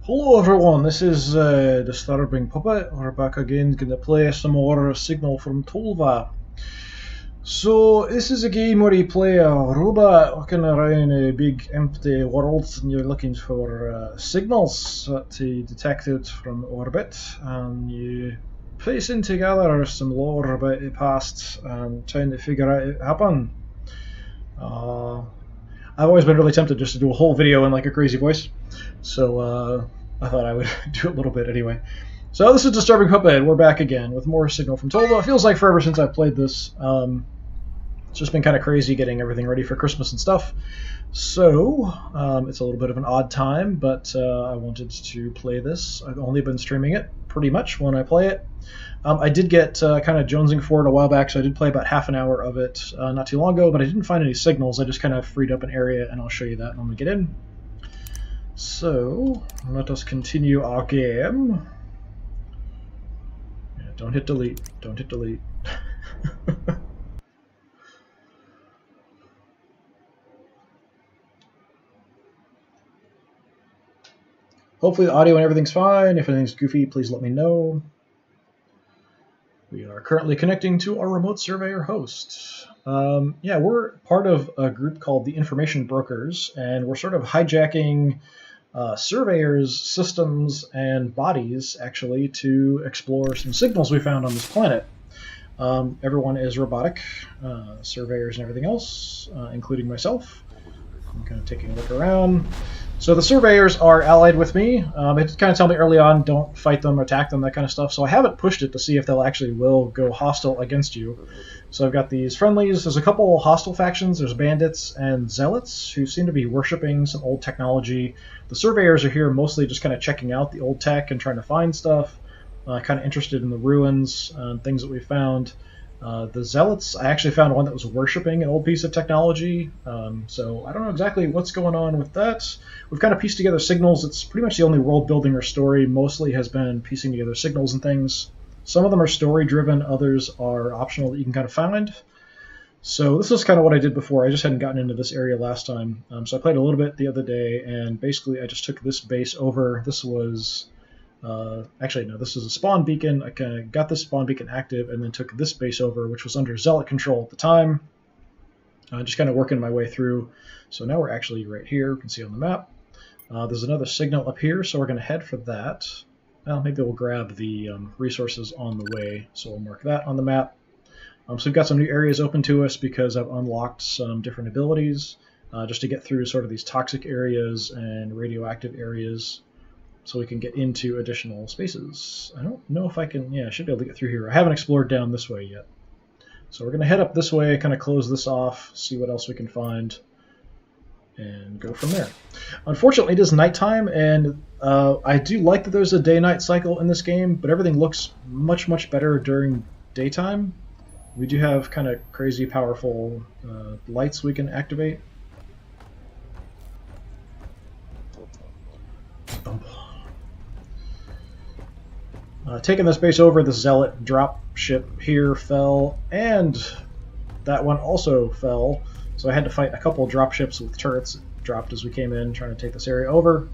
Hello everyone, this is Disturbing Puppet. We're back again, gonna play some more Signal from Tolva. So this is a game where you play a robot walking around a big empty world and you're looking for signals that you detected from orbit, and you piecing together some lore about the past and trying to figure out what happened. I've always been really tempted just to do a whole video in like a crazy voice, so I thought I would do a little bit anyway. So this is Disturbing Puppet. We're back again with more Signal from Tolva. It feels like forever since I've played this. It's just been kind of crazy getting everything ready for Christmas and stuff. So it's a little bit of an odd time, but I wanted to play this. I've only been streaming it pretty much when I play it. I did get kind of jonesing for it a while back, so I did play about half an hour of it not too long ago, but I didn't find any signals. I just kind of freed up an area, and I'll show you that when we get in. So let us continue our game. Yeah, don't hit delete. Don't hit delete. Hopefully the audio and everything's fine. If anything's goofy, please let me know. We are currently connecting to our remote surveyor host. Yeah, we're part of a group called the Information Brokers, and we're sort of hijacking surveyors, systems, and bodies, actually, to explore some signals we found on this planet. Everyone is robotic, surveyors and everything else, including myself. I'm kind of taking a look around. So the surveyors are allied with me. They kind of tell me early on, don't fight them, attack them, that kind of stuff. So I haven't pushed it to see if they'll actually will go hostile against you. So I've got these friendlies. There's a couple hostile factions. There's bandits and zealots who seem to be worshipping some old technology. The surveyors are here mostly just kind of checking out the old tech and trying to find stuff, kind of interested in the ruins and things that we found. The zealots, I actually found one that was worshipping an old piece of technology, so I don't know exactly what's going on with that. We've kind of pieced together signals. It's pretty much the only world building or story mostly has been piecing together signals and things. Some of them are story driven, others are optional that you can kind of find. So this is kind of what I did before. I just hadn't gotten into this area last time, so I played a little bit the other day, and basically I just took this base over. This was actually, no, this is a spawn beacon. I kind of got this spawn beacon active and then took this base over, which was under zealot control at the time. Just kind of working my way through. So now we're actually right here. You can see on the map. There's another signal up here, so we're going to head for that. Well, maybe we'll grab the resources on the way, so we'll mark that on the map. So we've got some new areas open to us because I've unlocked some different abilities just to get through sort of these toxic areas and radioactive areas, so we can get into additional spaces. I don't know if I can, yeah, I should be able to get through here. I haven't explored down this way yet. So we're going to head up this way, kind of close this off, see what else we can find, and go from there. Unfortunately, it is nighttime, and I do like that there's a day-night cycle in this game, but everything looks much, much better during daytime. We do have kind of crazy powerful lights we can activate. Taking this base over, the zealot drop ship here fell, and that one also fell. So I had to fight a couple drop ships with turrets dropped as we came in, trying to take this area over.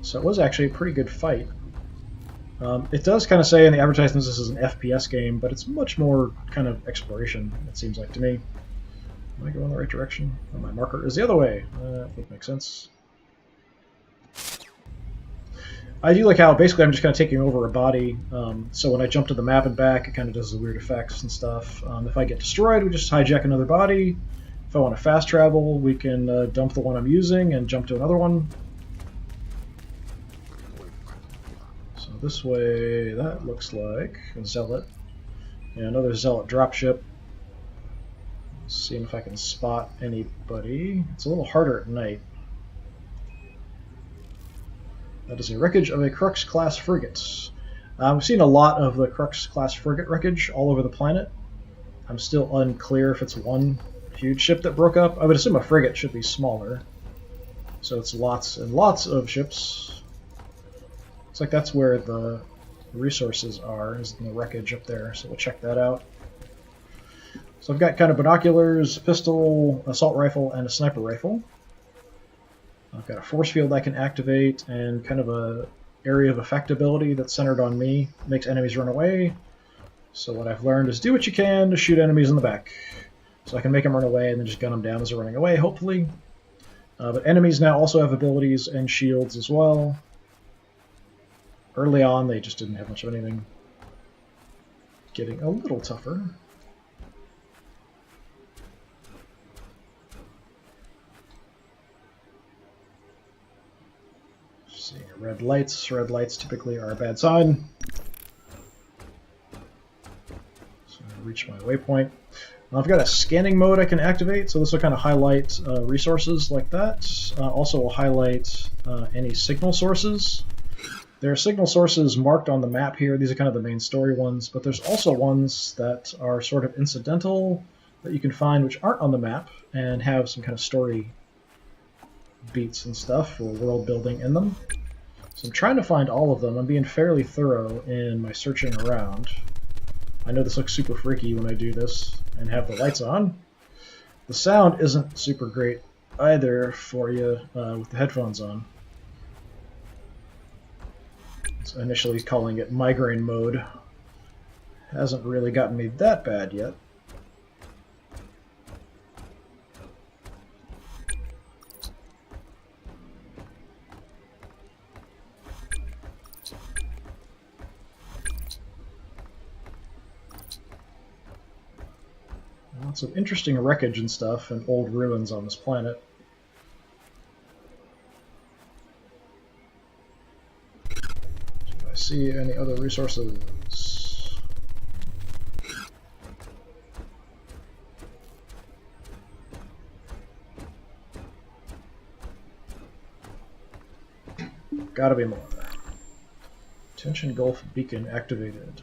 So it was actually a pretty good fight. It does kind of say in the advertisements this is an FPS game, but it's much more kind of exploration, it seems like to me. Am I going the right direction? Oh, my marker is the other way. That would make sense. I do like how basically I'm just kind of taking over a body, so when I jump to the map and back, it kind of does the weird effects and stuff. If I get destroyed, we just hijack another body. If I want to fast travel, we can dump the one I'm using and jump to another one. So this way, that looks like a zealot. Yeah, another zealot dropship. Seeing if I can spot anybody. It's a little harder at night. That is a wreckage of a Crux-class frigate. We've seen a lot of the Crux-class frigate wreckage all over the planet. I'm still unclear if it's one huge ship that broke up. I would assume a frigate should be smaller. So it's lots and lots of ships. Looks like that's where the resources are, is in the wreckage up there. So we'll check that out. So I've got kind of binoculars, pistol, assault rifle, and a sniper rifle. I've got a force field I can activate and kind of a area of effect ability that's centered on me. Makes enemies run away. So what I've learned is do what you can to shoot enemies in the back. So I can make them run away and then just gun them down as they're running away, hopefully. But enemies now also have abilities and shields as well. Early on, they just didn't have much of anything. Getting a little tougher. See, red lights. Red lights typically are a bad sign. So I reach my waypoint. Now I've got a scanning mode I can activate, so this will kind of highlight resources like that. Also will highlight any signal sources. There are signal sources marked on the map here. These are kind of the main story ones, but there's also ones that are sort of incidental that you can find which aren't on the map and have some kind of story beats and stuff or world building in them. So I'm trying to find all of them. I'm being fairly thorough in my searching around. I know this looks super freaky when I do this and have the lights on. The sound isn't super great either for you with the headphones on. So initially calling it migraine mode hasn't really gotten me that bad yet. Lots of interesting wreckage and stuff and old ruins on this planet. Do I see any other resources? Gotta be more. Tension Gulf beacon activated.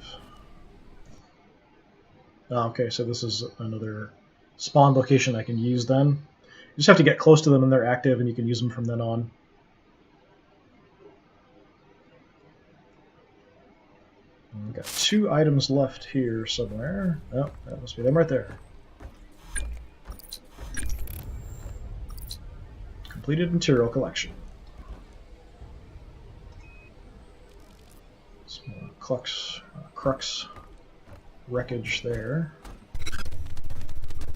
Oh, okay, so this is another spawn location I can use then. You just have to get close to them and they're active and you can use them from then on. We've got 2 items left here somewhere. Oh, that must be them right there. Completed material collection. Some more crux wreckage there.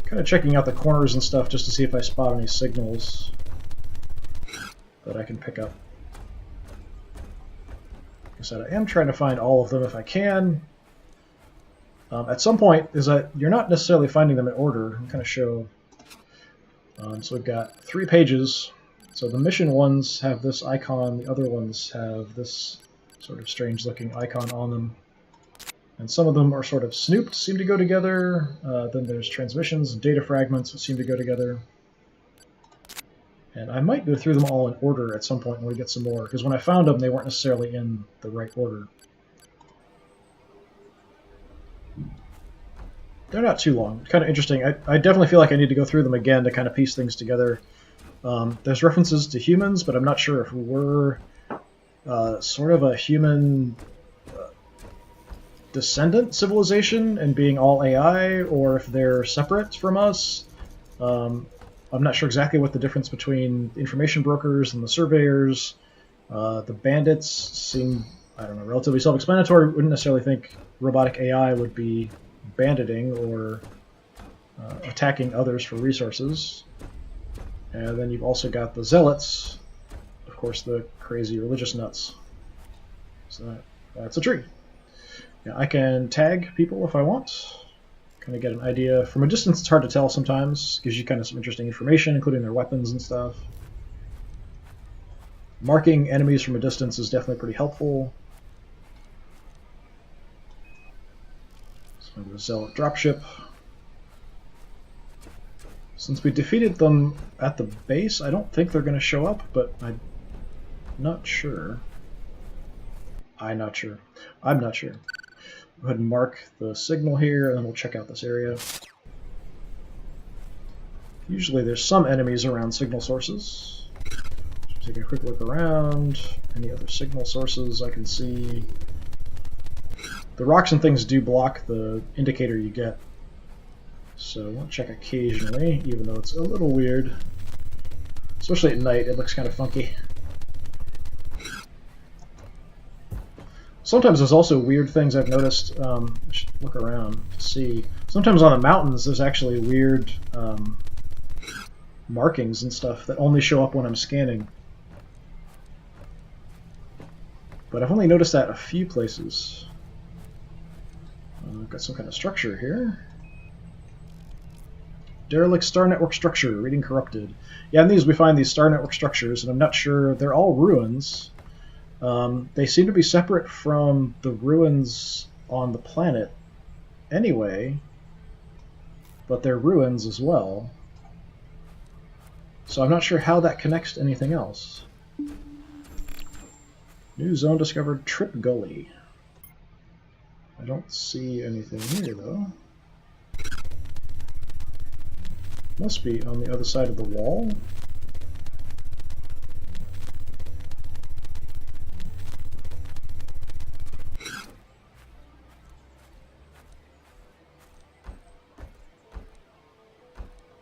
Kind of checking out the corners and stuff just to see if I spot any signals that I can pick up. Like I said, I am trying to find all of them if I can. At some point, is that you're not necessarily finding them in order. I'm kind of show. So we've got 3 pages. So the mission ones have this icon, the other ones have this sort of strange looking icon on them. And some of them are sort of snooped, seem to go together. Then there's transmissions and data fragments that seem to go together. And I might go through them all in order at some point when we get some more, because when I found them, they weren't necessarily in the right order. They're not too long. Kind of interesting. I definitely feel like I need to go through them again to kind of piece things together. There's references to humans, but I'm not sure if we're sort of a human descendant civilization and being all AI, or if they're separate from us. I'm not sure exactly what the difference between the information brokers and the surveyors. The bandits seem, I don't know, relatively self-explanatory. Wouldn't necessarily think robotic AI would be banditing or attacking others for resources. And then you've also got the zealots, of course, the crazy religious nuts. So that's a tree. Yeah, I can tag people if I want. Kind of get an idea. From a distance, it's hard to tell sometimes. Gives you kind of some interesting information, including their weapons and stuff. Marking enemies from a distance is definitely pretty helpful. So the zealot dropship. Since we defeated them at the base, I don't think they're going to show up, but I'm not sure. I'm not sure. Go ahead and mark the signal here, and then we'll check out this area. Usually there's some enemies around signal sources. Take a quick look around. Any other signal sources I can see? The rocks and things do block the indicator you get. So we'll check occasionally, even though it's a little weird. Especially at night, it looks kind of funky. Sometimes there's also weird things I've noticed. I should look around to see. Sometimes on the mountains there's actually weird markings and stuff that only show up when I'm scanning. But I've only noticed that a few places. I've got some kind of structure here. Derelict star network structure, reading corrupted. Yeah, in these we find these star network structures, and I'm not sure, they're all ruins. They seem to be separate from the ruins on the planet anyway, but they're ruins as well. So I'm not sure how that connects to anything else. New zone discovered, Trip Gully. I don't see anything here, though. Must be on the other side of the wall.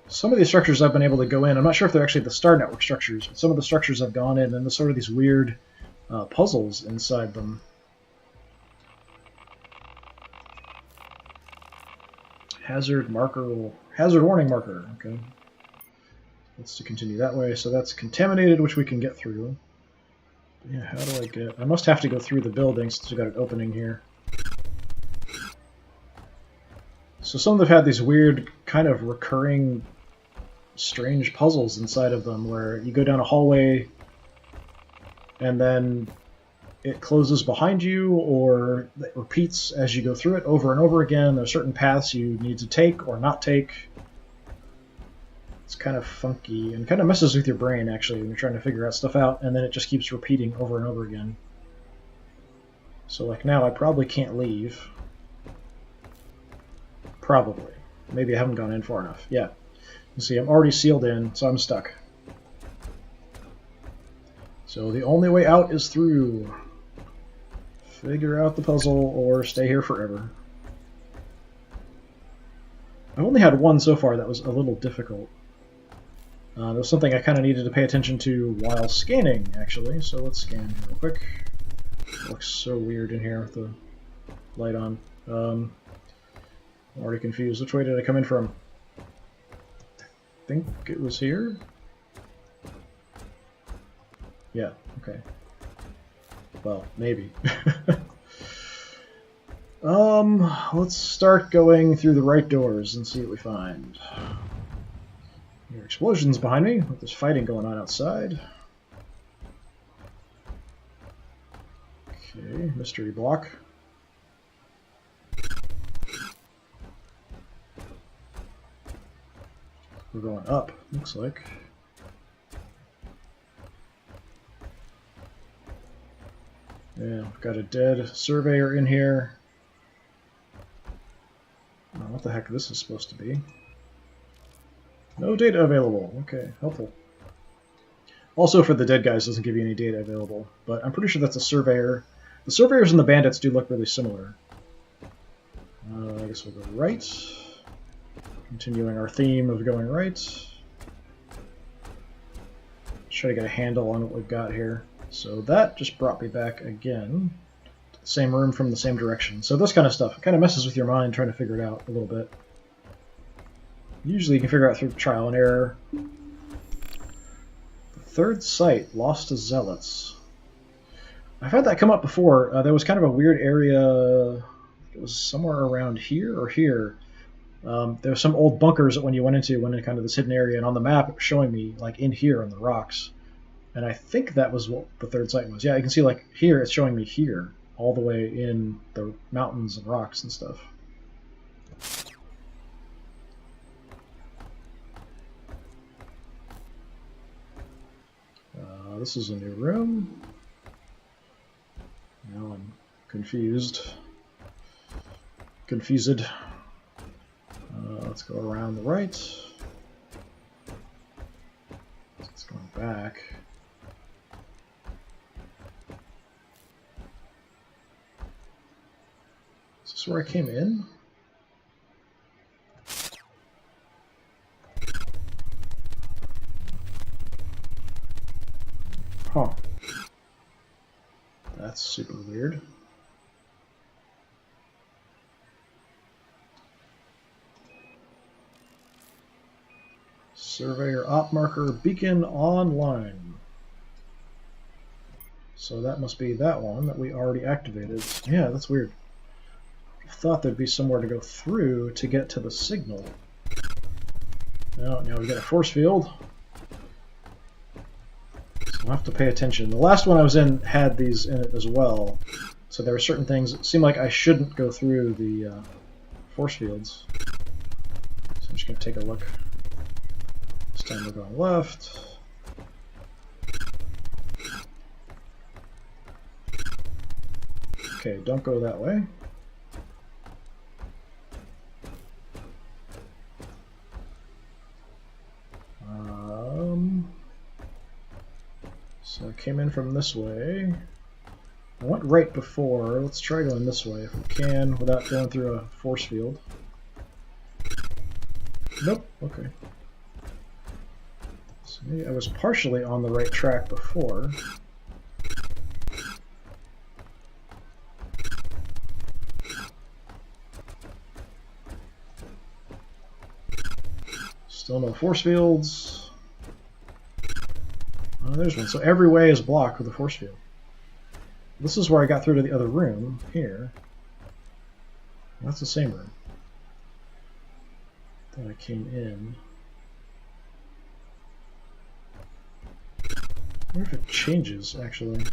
Some of these structures I've been able to go in. I'm not sure if they're actually the star network structures, but some of the structures I've gone in, and there's sort of these weird puzzles inside them. Hazard warning marker. Okay. Let's continue that way. So that's contaminated, which we can get through. Yeah, how do I get... I must have to go through the building since we've got an opening here. So some of them have had these weird, kind of recurring, strange puzzles inside of them where you go down a hallway and then it closes behind you, or it repeats as you go through it over and over again. There are certain paths you need to take or not take. It's kind of funky and kind of messes with your brain, actually, when you're trying to figure out stuff out, and then it just keeps repeating over and over again. So, like now, I probably can't leave. Probably. Maybe I haven't gone in far enough. Yeah. You see, I'm already sealed in, so I'm stuck. So the only way out is through. Figure out the puzzle or stay here forever. I've only had one so far that was a little difficult. There was something I kind of needed to pay attention to while scanning, actually, so let's scan here real quick. It looks so weird in here with the light on. I'm already confused. Which way did I come in from? I think it was here? Yeah, okay. Well, maybe. Let's start going through the right doors and see what we find. There are explosions behind me, with this fighting going on outside. Okay, mystery block. We're going up, looks like. Yeah, we've got a dead surveyor in here. I don't know what the heck this is supposed to be. No data available. Okay, helpful. Also, for the dead guys, doesn't give you any data available, but I'm pretty sure that's a surveyor. The surveyors and the bandits do look really similar. I guess we'll go right. Continuing our theme of going right. Let's try to get a handle on what we've got here. So that just brought me back again to the same room from the same direction. So this kind of stuff, it kind of messes with your mind trying to figure it out a little bit. Usually you can figure out through trial and error. The third site, lost to zealots. I've had that come up before. There was kind of a weird area. It was somewhere around here or here. There were some old bunkers that when you went into kind of this hidden area, and on the map it was showing me like in here on the rocks. And I think that was what the third site was. Yeah, you can see like here it's showing me here, all the way in the mountains and rocks and stuff. This is a new room. Now I'm confused. Confused. Let's go around the right. It's going back. Is this where I came in? Huh. That's super weird. Surveyor op marker beacon online. So that must be that one that we already activated. Yeah, that's weird. I thought there'd be somewhere to go through to get to the signal. No, now we got a force field. So we'll have to pay attention. The last one I was in had these in it as well. So there are certain things that seem like I shouldn't go through the force fields. So I'm just going to take a look. This time we're going left. Okay, don't go that way. So I came in from this way. I went right before. Let's try going this way if we can without going through a force field. Nope, okay. So maybe I was partially on the right track before. Still no force fields. Oh, there's one. So every way is blocked with a force field. This is where I got through to the other room, here. That's the same room that I came in. I wonder if it changes, actually.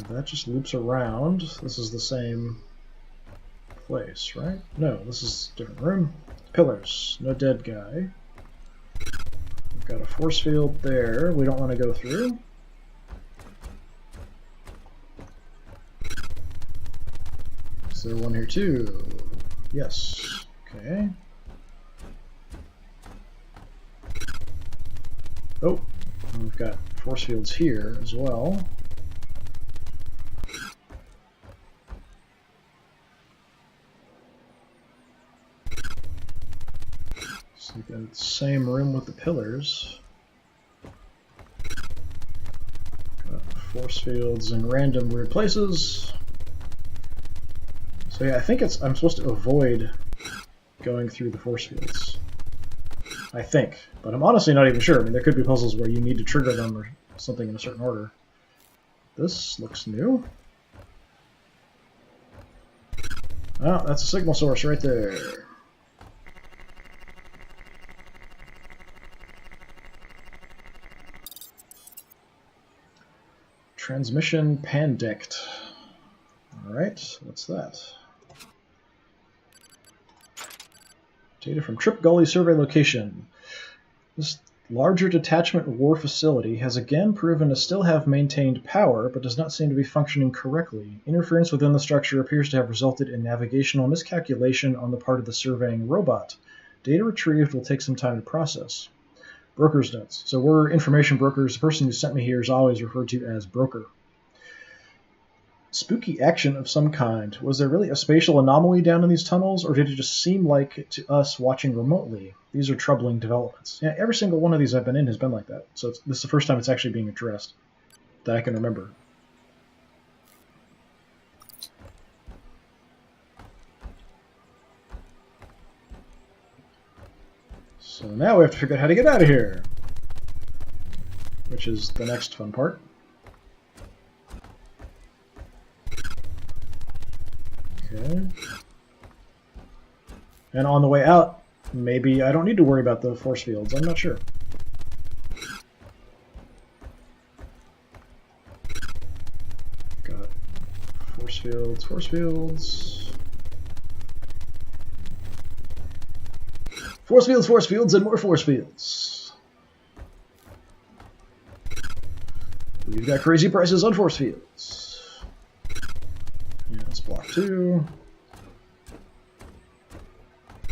That just loops around. This is the same place, right? No, this is a different room. Pillars. No dead guy. We've got a force field there we don't want to go through. Is there one here too? Yes. Okay. Oh, and we've got force fields here as well. Got the same room with the pillars. Got force fields in random weird places. So yeah, I think I'm supposed to avoid going through the force fields. I think, but I'm honestly not even sure. I mean, there could be puzzles where you need to trigger them or something in a certain order. This looks new. Oh, that's a signal source right there. Transmission Pandect. Alright, what's that? Data from Trip Gully survey location. This larger detachment war facility has again proven to still have maintained power, but does not seem to be functioning correctly. Interference within the structure appears to have resulted in navigational miscalculation on the part of the surveying robot. Data retrieved will take some time to process. Broker's notes. So we're information brokers. The person who sent me here is always referred to as broker. Spooky action of some kind. Was there really a spatial anomaly down in these tunnels, or did it just seem like it to us watching remotely? These are troubling developments. Yeah, every single one of these I've been in has been like that. So this is the first time it's actually being addressed that I can remember. So now we have to figure out how to get out of here, which is the next fun part. Okay. And on the way out, maybe I don't need to worry about the force fields. I'm not sure. Got force fields, force fields. Force fields, and more force fields. We've got crazy prices on force fields. Yeah, that's block 2.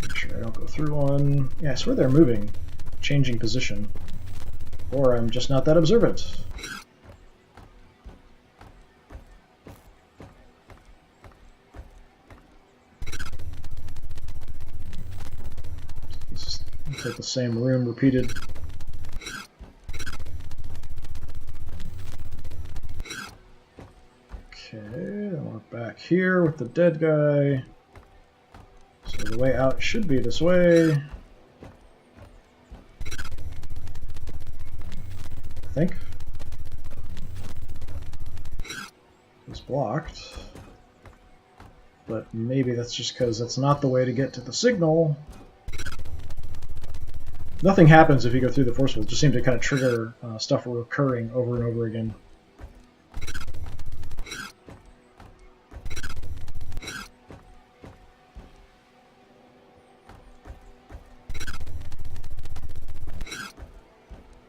Make sure I don't go through one. Yeah, I swear they're moving, changing position. Or I'm just not that observant. take the same room repeated. Okay, then we're back here with the dead guy. So the way out should be this way. I think. It's blocked. But maybe that's just because that's not the way to get to the signal. Nothing happens if you go through the force field. It just seems to kind of trigger stuff recurring over and over again.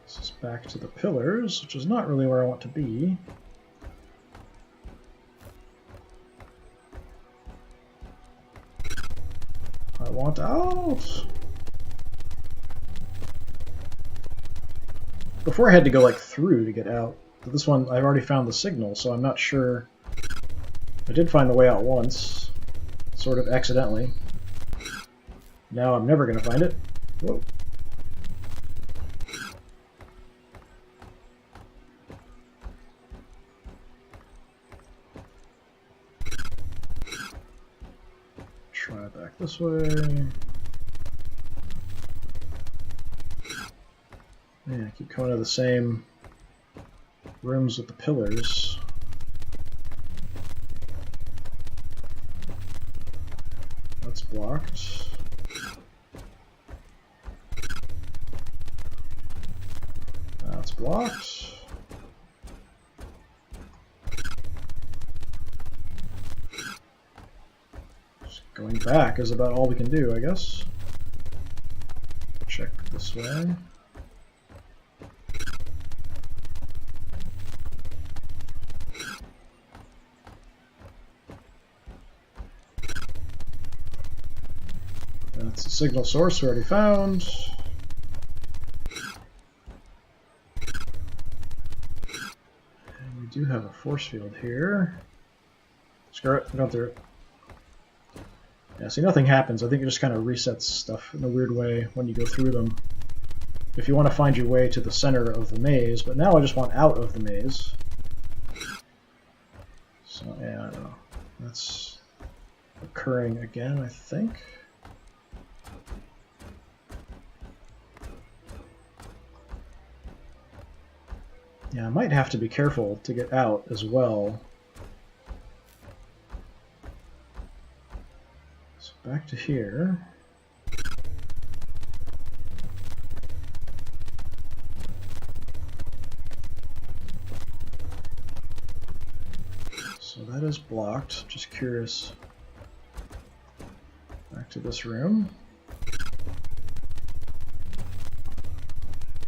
This is back to the pillars, which is not really where I want to be. I want out! Before I had to go like through to get out, but this one I've already found the signal, so I'm not sure. I did find the way out once, sort of accidentally. Now I'm never going to find it. Whoa. Try back this way. Yeah, I keep coming to the same rooms with the pillars. That's blocked. That's blocked. Just going back is about all we can do, I guess. Check this way. That's the signal source we already found. And we do have a force field here. Screw it, go through it. Yeah, see, nothing happens. I think it just kind of resets stuff in a weird way when you go through them. If you want to find your way to the center of the maze, but now I just want out of the maze. So, yeah, I don't know. That's occurring again, I think. Yeah, I might have to be careful to get out as well. So back to here. So that is blocked. Just curious. Back to this room.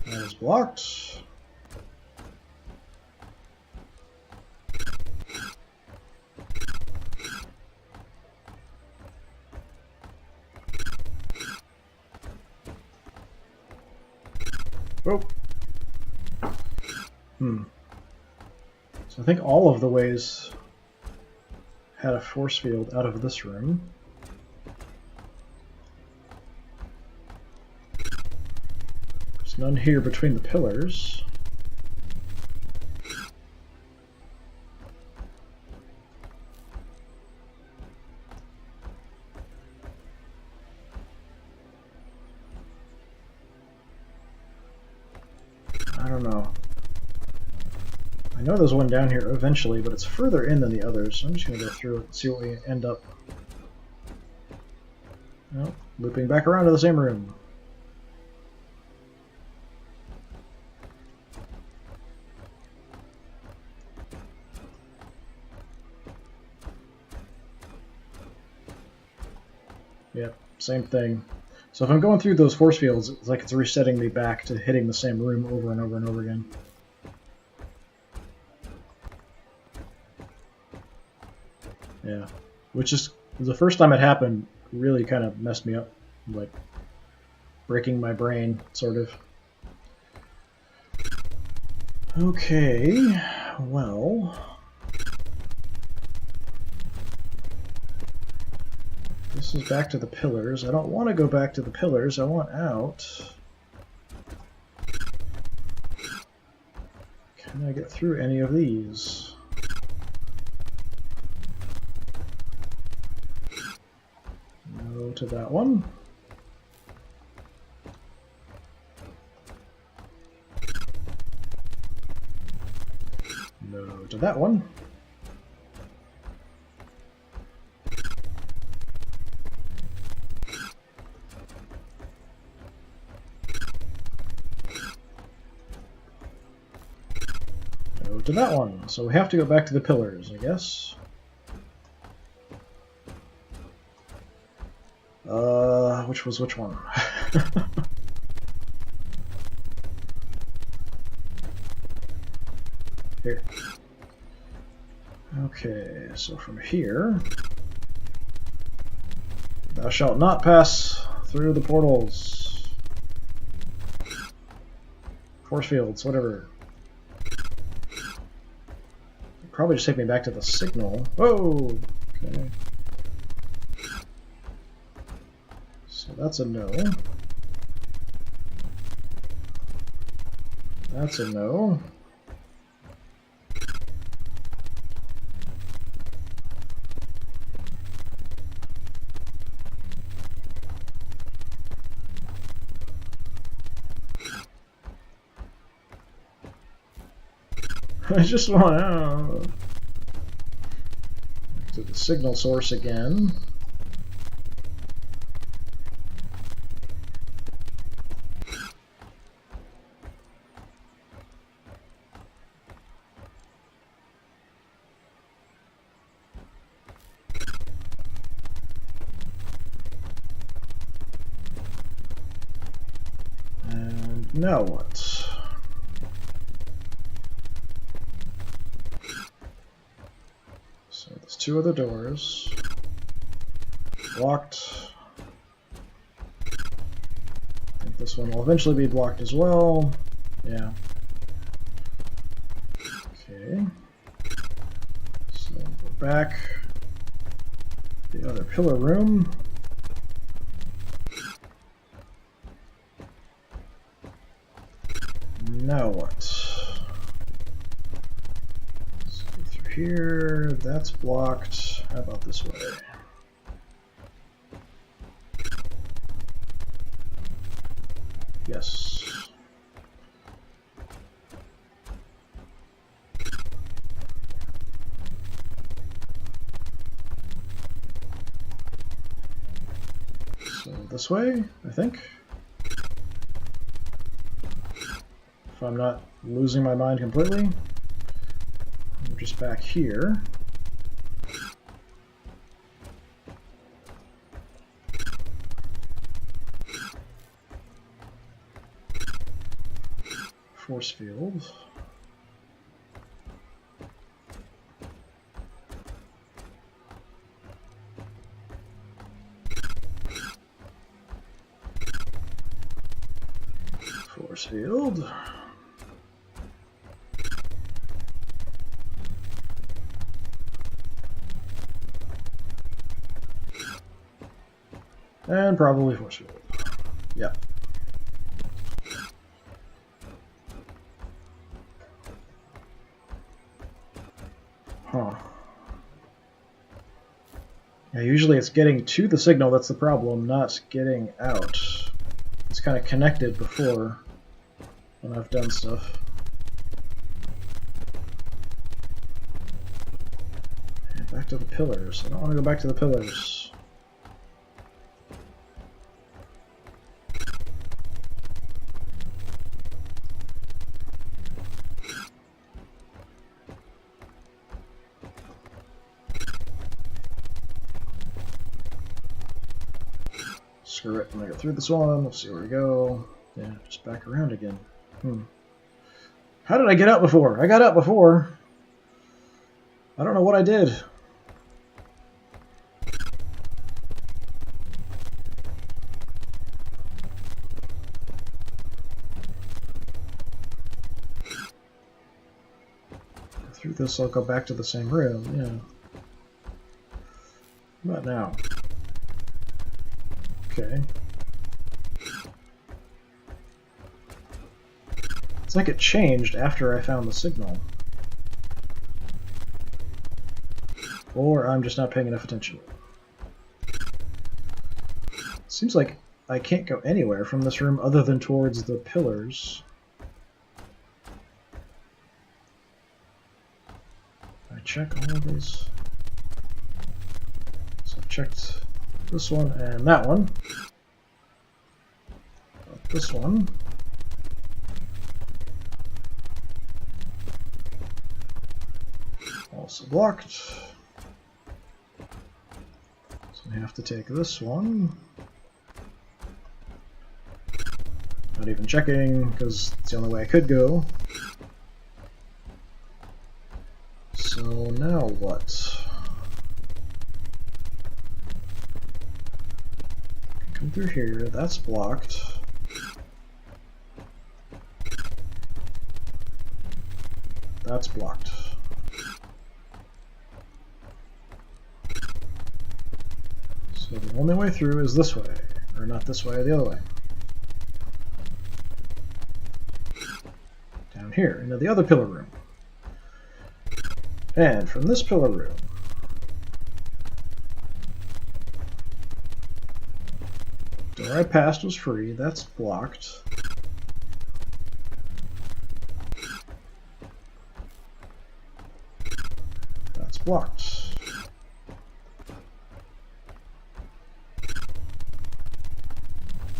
That is blocked. Oh. So I think all of the ways had a force field out of this room. There's none here between the pillars. I don't know. I know there's one down here eventually, but it's further in than the others, so I'm just going to go through it and see what we end up. Well, looping back around to the same room. Yep, same thing. So if I'm going through those force fields, it's like it's resetting me back to hitting the same room over and over and over again. Yeah, which is the first time it happened really kind of messed me up, like breaking my brain, sort of. Okay, well, This is back to the pillars. I don't want to go back to the pillars. I want out. Can I get through any of these? No to that one. No to that one. No to that one. So we have to go back to the pillars, I guess. Which was which one? Here. Okay, so from here, thou shalt not pass through the portals. Force fields, whatever. Probably just take me back to the signal. Whoa! Okay. So that's a no. That's a no. I just want out. To the signal source again. And now what? So there's two other doors. Blocked. I think this one will eventually be blocked as well. Yeah. Okay. So go back. The other pillar room. Now what? Let's go through here. That's blocked. How about this way? Yes. So this way, I think. If I'm not losing my mind completely. I'm just back here. Force field. Force field. And probably force field. Yeah. Huh. Yeah, usually it's getting to the signal that's the problem, not getting out. It's kind of connected before when I've done stuff. And back to the pillars. I don't want to go back to the pillars. Screw it, I'm gonna go through this one, let's see where we go. Yeah, just back around again. How did I get out before? I got out before. I don't know what I did. Through this, I'll go back to the same room, yeah. What about now? Okay. It's like it changed after I found the signal. Or I'm just not paying enough attention. Seems like I can't go anywhere from this room other than towards the pillars. I check all of these. So I've checked this one and that one. This one. Also blocked. So we have to take this one. Not even checking, because it's the only way I could go. So now what? Come through here, that's blocked. That's blocked. So the only way through is this way. Or not this way, the other way. Down here, into the other pillar room. And from this pillar room, door I passed was free, that's blocked. That's blocked.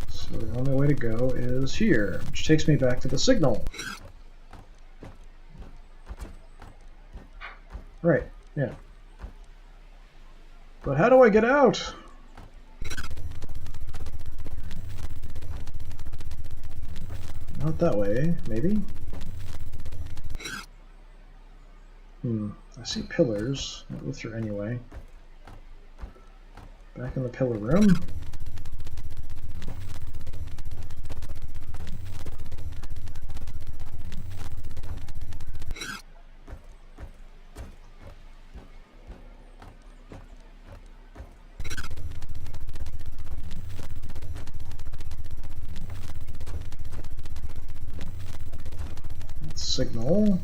So the only way to go is here, which takes me back to the signal. Right, yeah. But how do I get out? Not that way, maybe? I see pillars. I'll go through anyway. Back in the pillar room. Signal.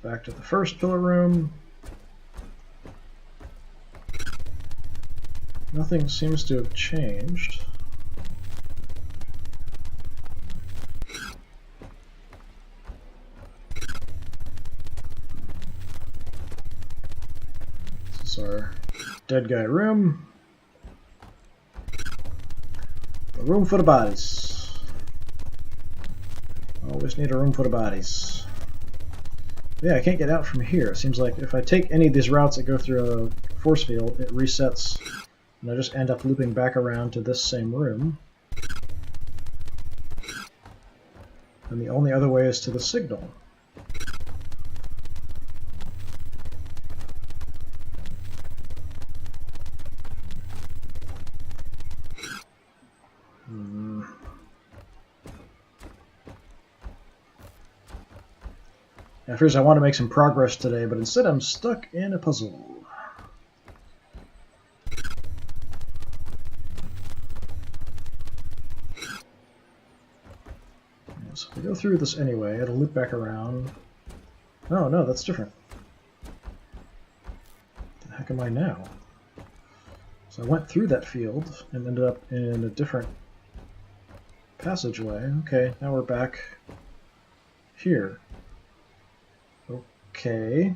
Back to the first pillar room. Nothing seems to have changed. This is our dead guy room. The room for the bodies. Always need a room for the bodies. Yeah, I can't get out from here. It seems like if I take any of these routes that go through a force field, it resets, and I just end up looping back around to this same room. And the only other way is to the signal. At first I want to make some progress today, but instead I'm stuck in a puzzle. So if I go through this anyway, it'll loop back around. Oh no, that's different. What the heck am I now? So I went through that field and ended up in a different passageway. Okay, now we're back here. Okay.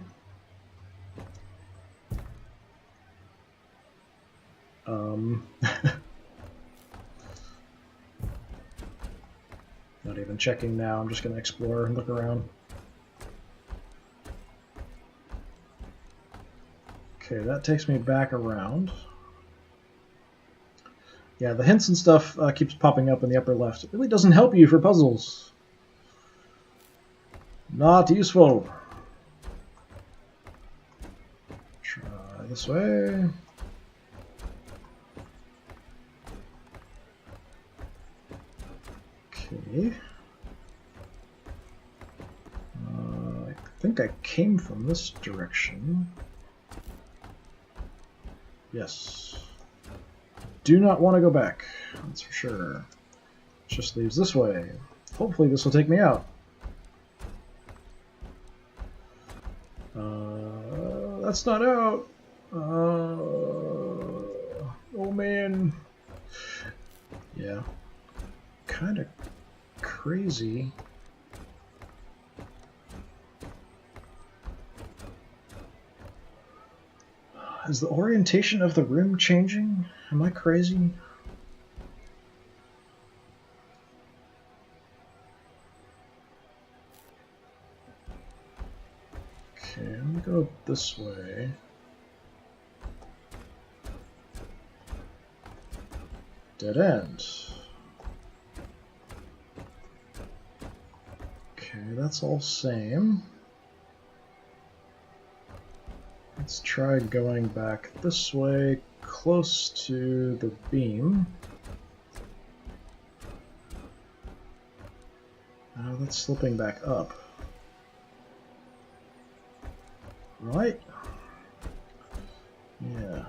Not even checking now, I'm just going to explore and look around. Okay, that takes me back around. Yeah, the hints and stuff keeps popping up in the upper left. It really doesn't help you for puzzles. Not useful. Try this way. Okay. I think I came from this direction. Yes. Do not want to go back, that's for sure. It just leaves this way. Hopefully this will take me out. That's not out. Oh man. Yeah. Kind of crazy. Is the orientation of the room changing? Am I crazy? Okay, I'm gonna go this way. Dead end. Okay, that's all same. Let's try going back this way, close to the beam. Oh, that's slipping back up. Right? Yeah.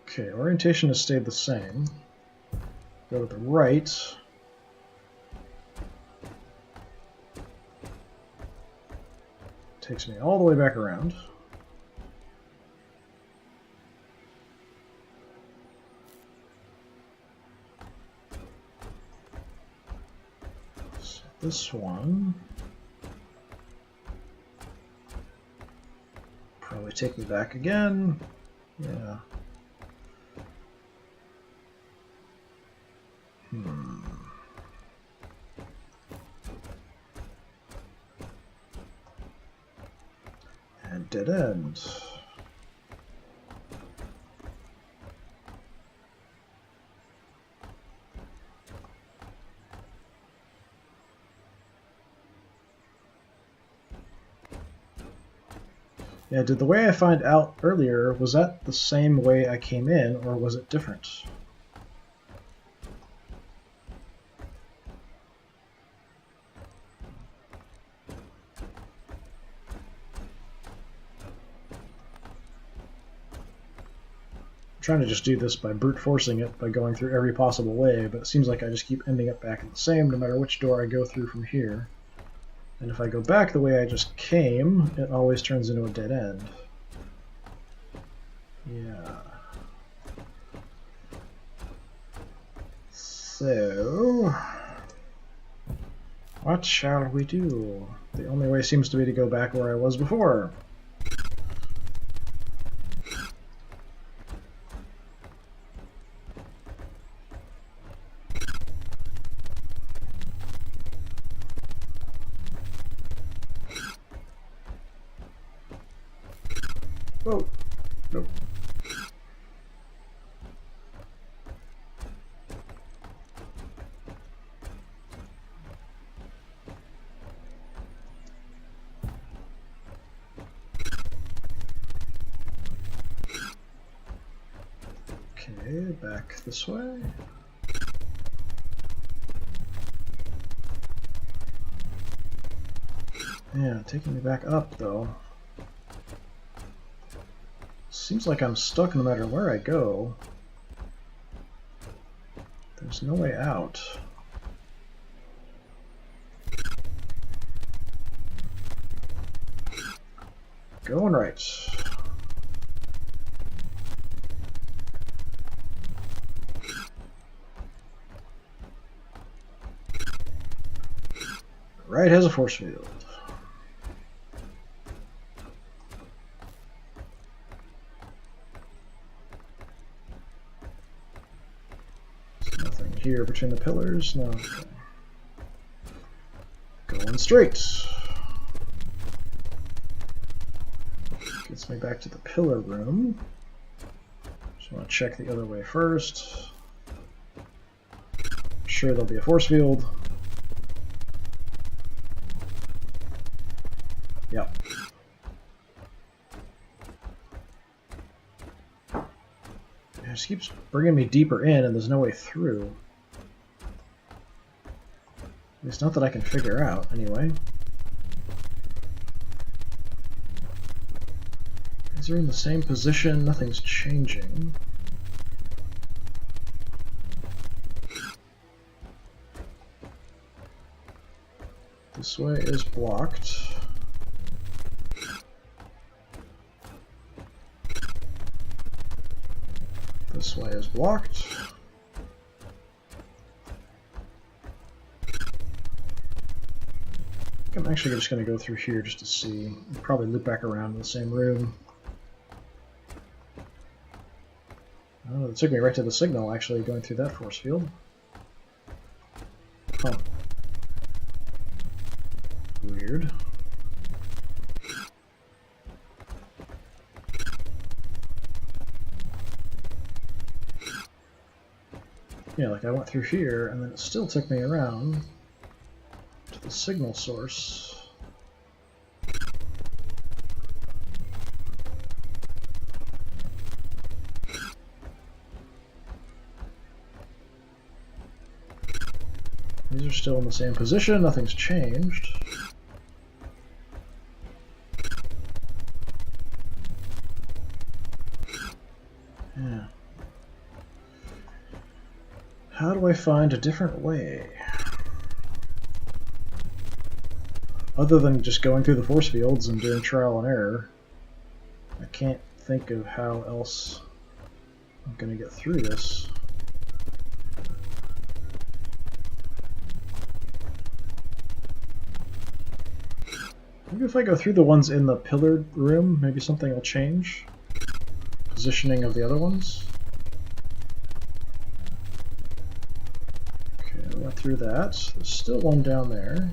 Okay, orientation has stayed the same. Go to the right. Takes me all the way back around. So this one probably take me back again. Yeah. And dead end. Yeah, did the way I find out earlier, was that the same way I came in, or was it different? I'm trying to just do this by brute forcing it, by going through every possible way, but it seems like I just keep ending up back at the same, no matter which door I go through from here. And if I go back the way I just came, it always turns into a dead end. Yeah. So, what shall we do? The only way seems to be to go back where I was before. Oh, nope. Okay, back this way. Yeah, taking me back up though. Seems like I'm stuck no matter where I go. There's no way out. Going right. Right has a force field. There's nothing here between the pillars. No. Okay. Going straight. Gets me back to the pillar room. Just want to check the other way first. Sure, there'll be a force field. Yep. It just keeps bringing me deeper in, and there's no way through. At least not that I can figure out, anyway. These are in the same position, nothing's changing. This way is blocked. This way is blocked. I'm actually just going to go through here just to see. Probably loop back around in the same room. Oh, it took me right to the signal, actually, going through that force field. Huh. Weird. Yeah, like I went through here, and then it still took me around to the signal source. These are still in the same position, nothing's changed. Yeah. How do I find a different way? Other than just going through the force fields and doing trial and error, I can't think of how else I'm going to get through this. Maybe if I go through the ones in the pillared room, maybe something will change. Positioning of the other ones. Okay, I went through that. There's still one down there.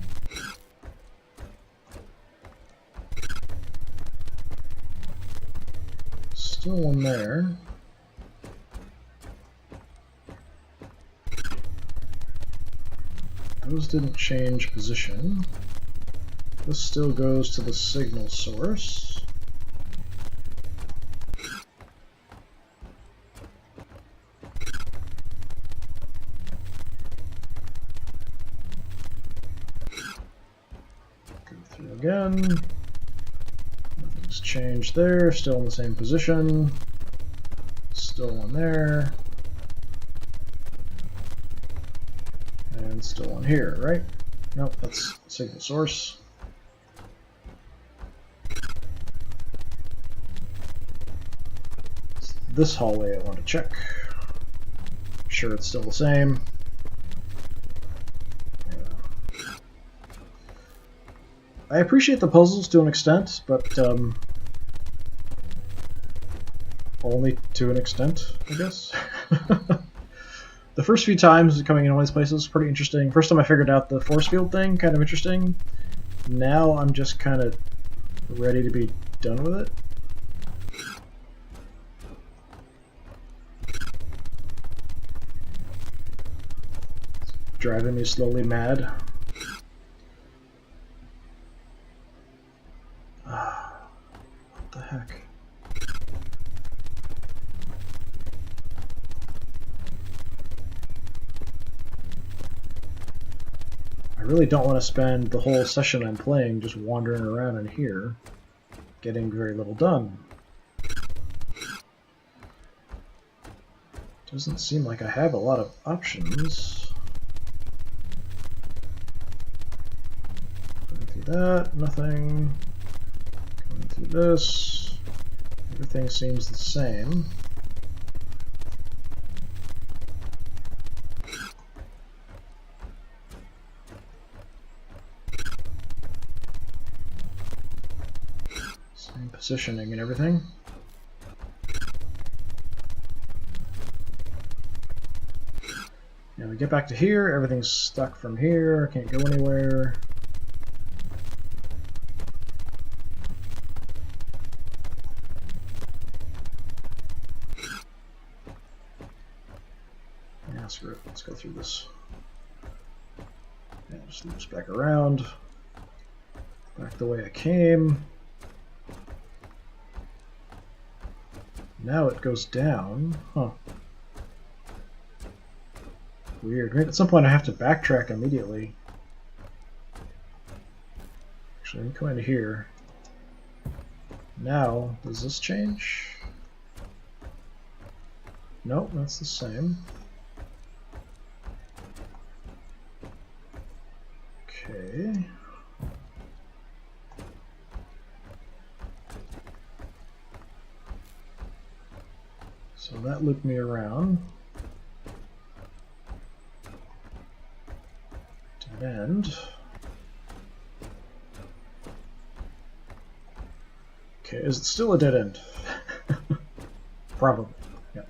Still one there. Those didn't change position. This still goes to the signal source. Go through again. Nothing's changed there. Still in the same position. Still one there. And still one here, right? Nope, that's signal source. This hallway I want to check. Sure, it's still the same. Yeah. I appreciate the puzzles to an extent, but only to an extent, I guess. The first few times coming in all these places was pretty interesting. First time I figured out the force field thing, kind of interesting. Now I'm just kind of ready to be done with it. Driving me slowly mad. What the heck? I really don't want to spend the whole session I'm playing just wandering around in here, getting very little done. Doesn't seem like I have a lot of options. That, nothing. Going through this. Everything seems the same. Same positioning and everything. Now we get back to here, everything's stuck from here, can't go anywhere. Screw it. Let's go through this. Yeah, just loops back around. Back the way I came. Now it goes down. Huh. Weird. Maybe at some point I have to backtrack immediately. Actually, let me come into here. Now, does this change? Nope, that's the same. Okay. So that looped me around. Dead end. Okay, is it still a dead end? Probably, yeah.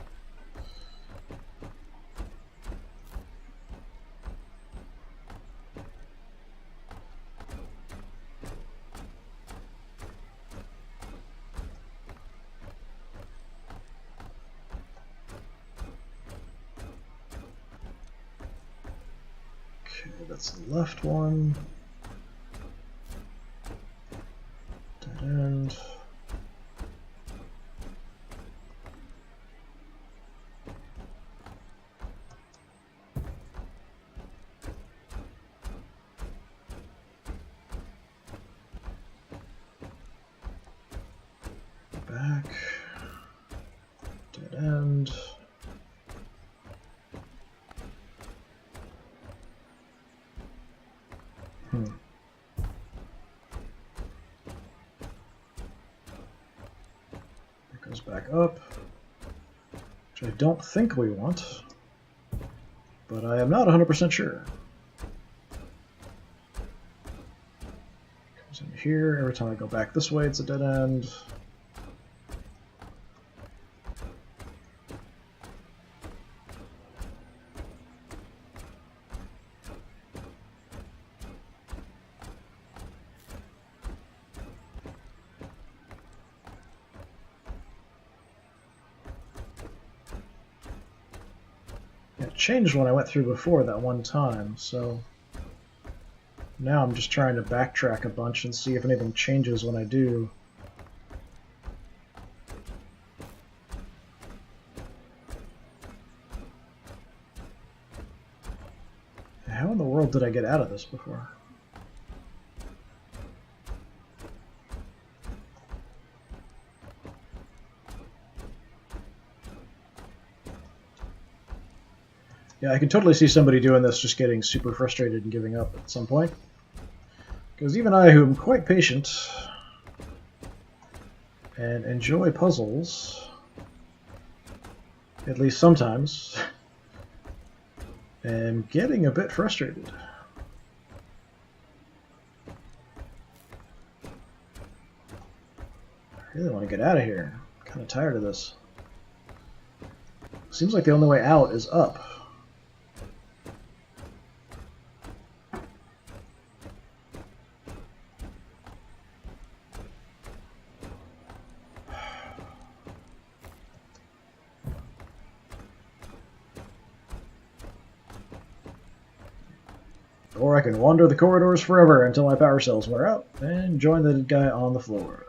Okay, that's the left one. Dead end. Back. Dead end. It goes back up, which I don't think we want, but I am not 100% sure. Comes in here. Every time I go back this way, it's a dead end. It changed when I went through before that one time, so now I'm just trying to backtrack a bunch and see if anything changes when I do. How in the world did I get out of this before? Yeah, I can totally see somebody doing this just getting super frustrated and giving up at some point. Because even I, who am quite patient and enjoy puzzles, at least sometimes, am getting a bit frustrated. I really want to get out of here. I'm kind of tired of this. Seems like the only way out is up. Or I can wander the corridors forever until my power cells wear out and join the guy on the floor.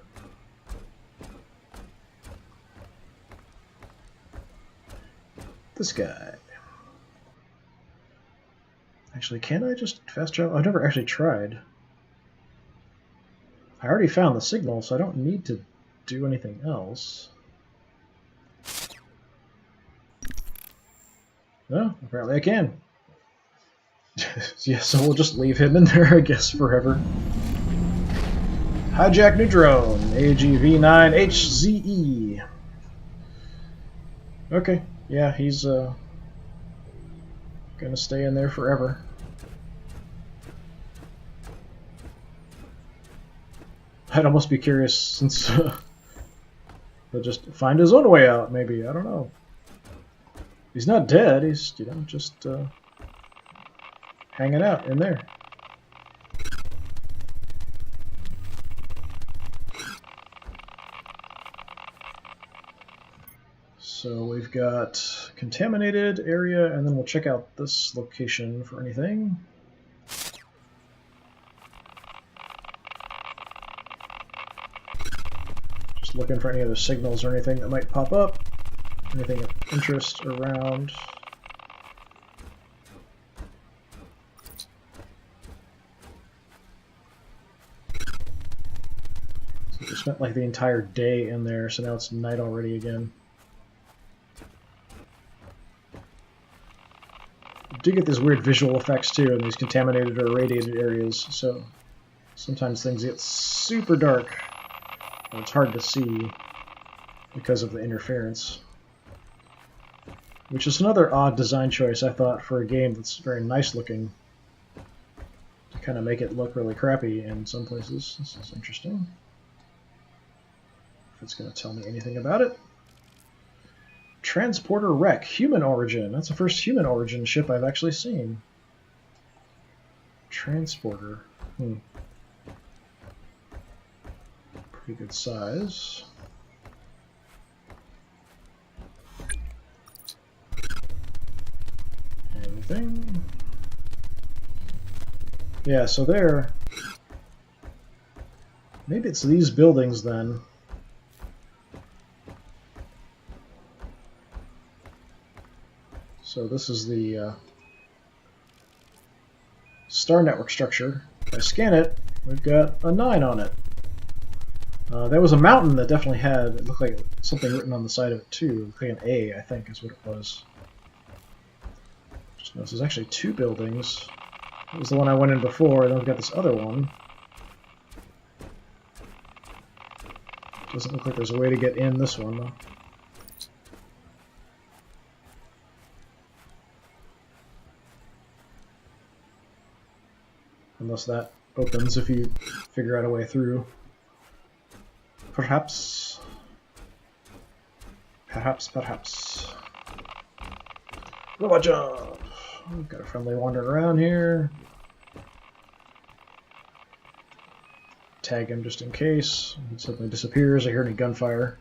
This guy. Actually, can I just fast travel? I've never actually tried. I already found the signal, so I don't need to do anything else. No, apparently I can. Yeah, so we'll just leave him in there, I guess, forever. Hijack new drone, AGV9HZE. Okay, yeah, he's gonna stay in there forever. I'd almost be curious, since he'll just find his own way out, maybe, I don't know. He's not dead, he's, you know, just hanging out in there. So we've got contaminated area, and then we'll check out this location for anything. Just looking for any other signals or anything that might pop up. Anything of interest around. We spent like the entire day in there, so now it's night already again. You do get these weird visual effects too in these contaminated or irradiated areas, so sometimes things get super dark and it's hard to see because of the interference. Which is another odd design choice, I thought, for a game that's very nice looking, to kind of make it look really crappy in some places. This is interesting. If it's going to tell me anything about it. Transporter wreck, human origin. That's the first human origin ship I've actually seen. Transporter. Pretty good size. Anything? Yeah, so there. Maybe it's these buildings then. So this is the star network structure. If I scan it, we've got a 9 on it. There was a mountain that definitely had, it looked like something written on the side of it too. It looked like an A, I think is what it was. Just notice there's actually 2 buildings. It was the one I went in before, and then we've got this other one. Doesn't look like there's a way to get in this one, though. Unless that opens if you figure out a way through. Perhaps. Perhaps. Robot jump! We've got a friendly wandering around here. Tag him just in case. He suddenly disappears. I hear any gunfire.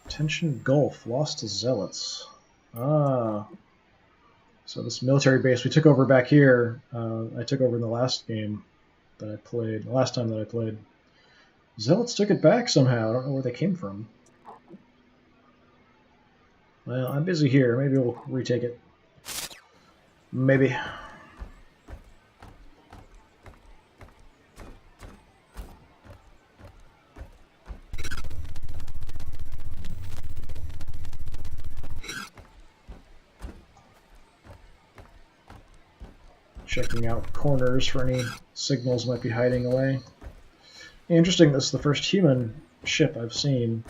Tension Gulf, lost to zealots. Ah. So this military base we took over back here, I took over in the last game that I played, the last time that I played. Zealots took it back somehow. I don't know where they came from. Well, I'm busy here. Maybe we'll retake it. Maybe. Checking out corners for any signals might be hiding away. Interesting, this is the first human ship I've seen.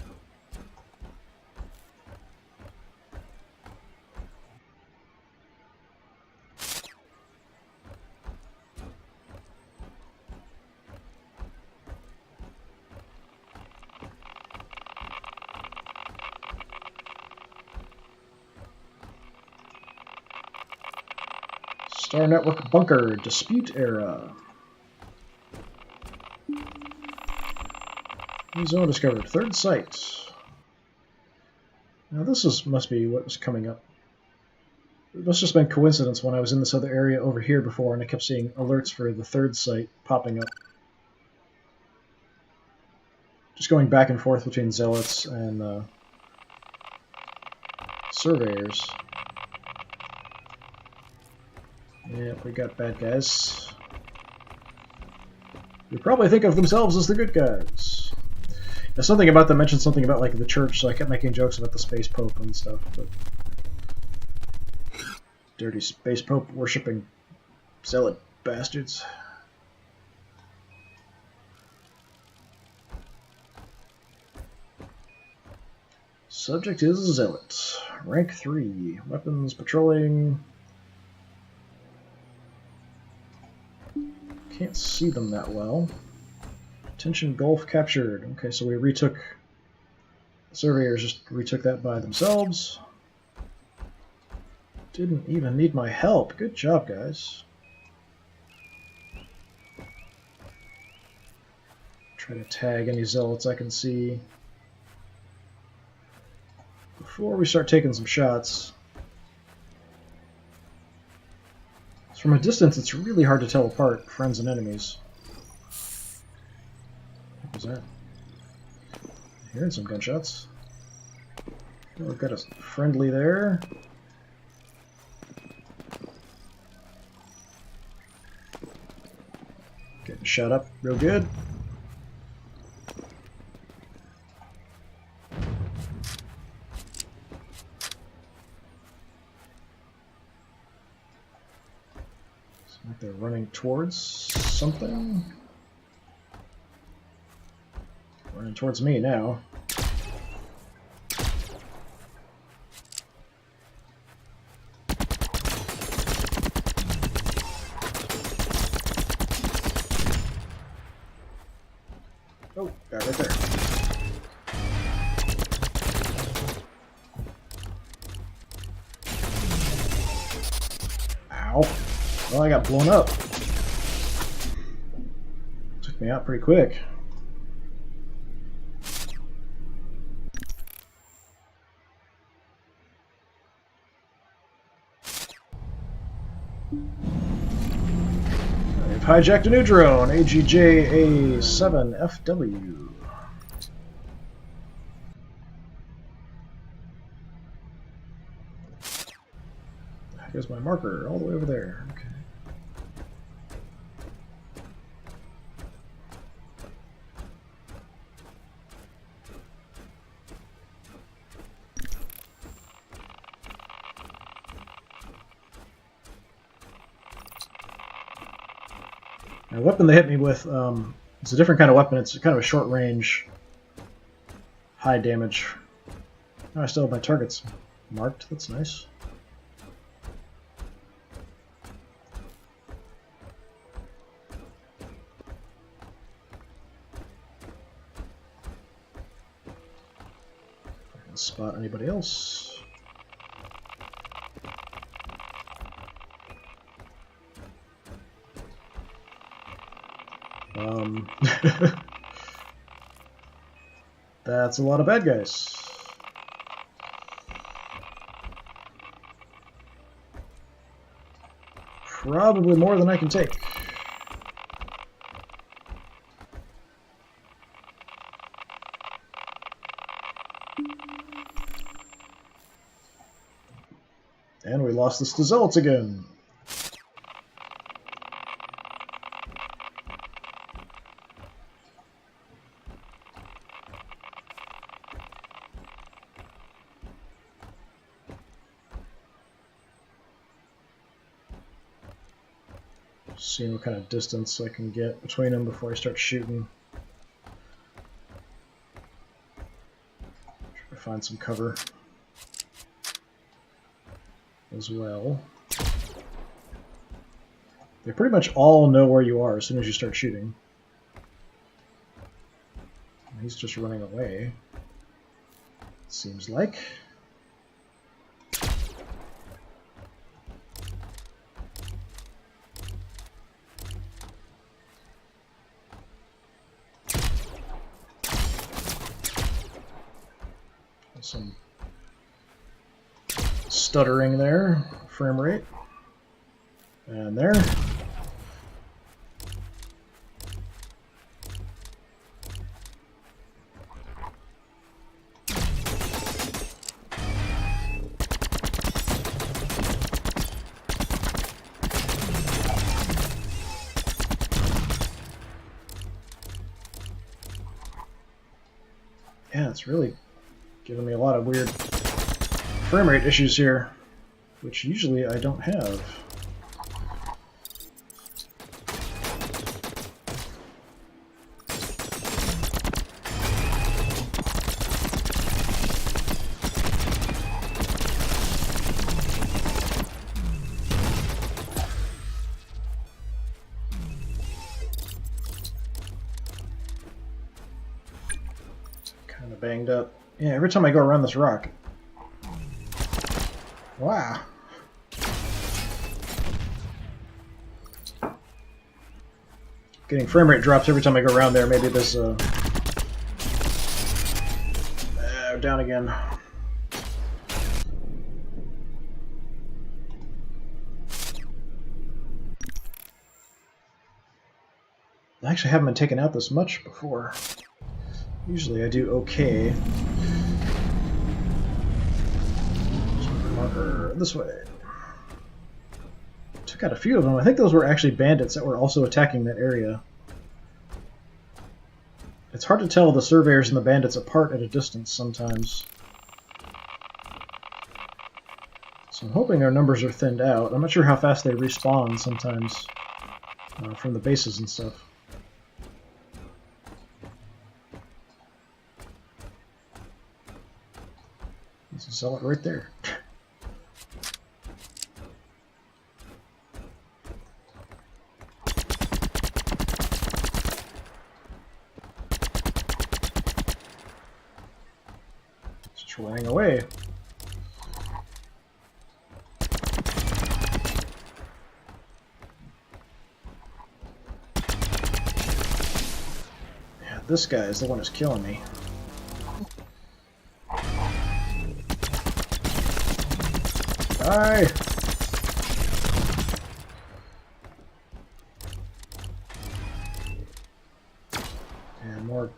Star Network Bunker, Dispute Era. New zone discovered, third site. Now this must be what was coming up. It must have just been coincidence when I was in this other area over here before and I kept seeing alerts for the third site popping up. Just going back and forth between zealots and surveyors. Yep, we got bad guys. They probably think of themselves as the good guys. Now, something about them mentioned something about like the church, so I kept making jokes about the space pope and stuff. But dirty space pope worshipping zealot bastards. Subject is zealot. Rank 3. Weapons, patrolling. Can't see them that well. Tension Gulf captured. Okay, so we retook... The surveyors just retook that by themselves. Didn't even need my help. Good job, guys. Try to tag any zealots I can see before we start taking some shots. From a distance, it's really hard to tell apart friends and enemies. What was that? I'm hearing some gunshots. Oh, we've got a friendly there. Getting shot up real good. Like they're running towards something. Running towards me now. Oh, guy right there. Ow. Well, I got blown up. Took me out pretty quick. I've hijacked a new drone, AGJ-A7FW. Here's my marker, all the way over there. Okay. The weapon they hit me with, it's a different kind of weapon. It's kind of a short range, high damage. Oh, I still have my targets marked. That's nice. I can spot anybody else. That's a lot of bad guys. Probably more than I can take. And we lost this to zealots again. Seeing what kind of distance I can get between them before I start shooting. Try to find some cover as well. They pretty much all know where you are as soon as you start shooting. He's just running away, it seems like. Some stuttering there, frame rate, and there. Yeah, it's really giving me a lot of weird frame rate issues here, which usually I don't have. Kind of banged up. Yeah, every time I go around this rock. Wow. Getting frame rate drops every time I go around there. Maybe this, down again. I actually haven't been taken out this much before. Usually I do okay. This way. Took out a few of them. I think those were actually bandits that were also attacking that area. It's hard to tell the surveyors and the bandits apart at a distance sometimes. So I'm hoping our numbers are thinned out. I'm not sure how fast they respawn sometimes from the bases and stuff. Let's sell it right there. Just running away. Yeah, this guy is the one who's killing me. Die! And more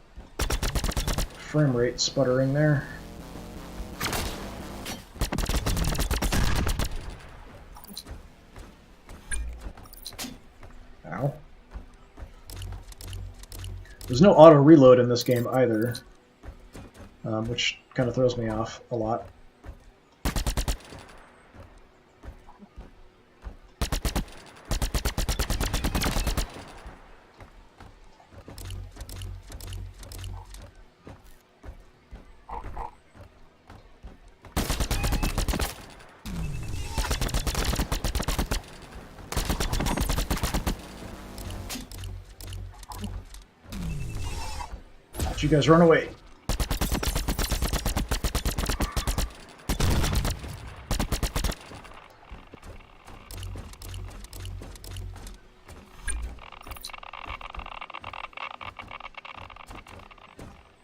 frame rate sputtering there. Ow. There's no auto reload in this game either, which kind of throws me off a lot. You guys run away.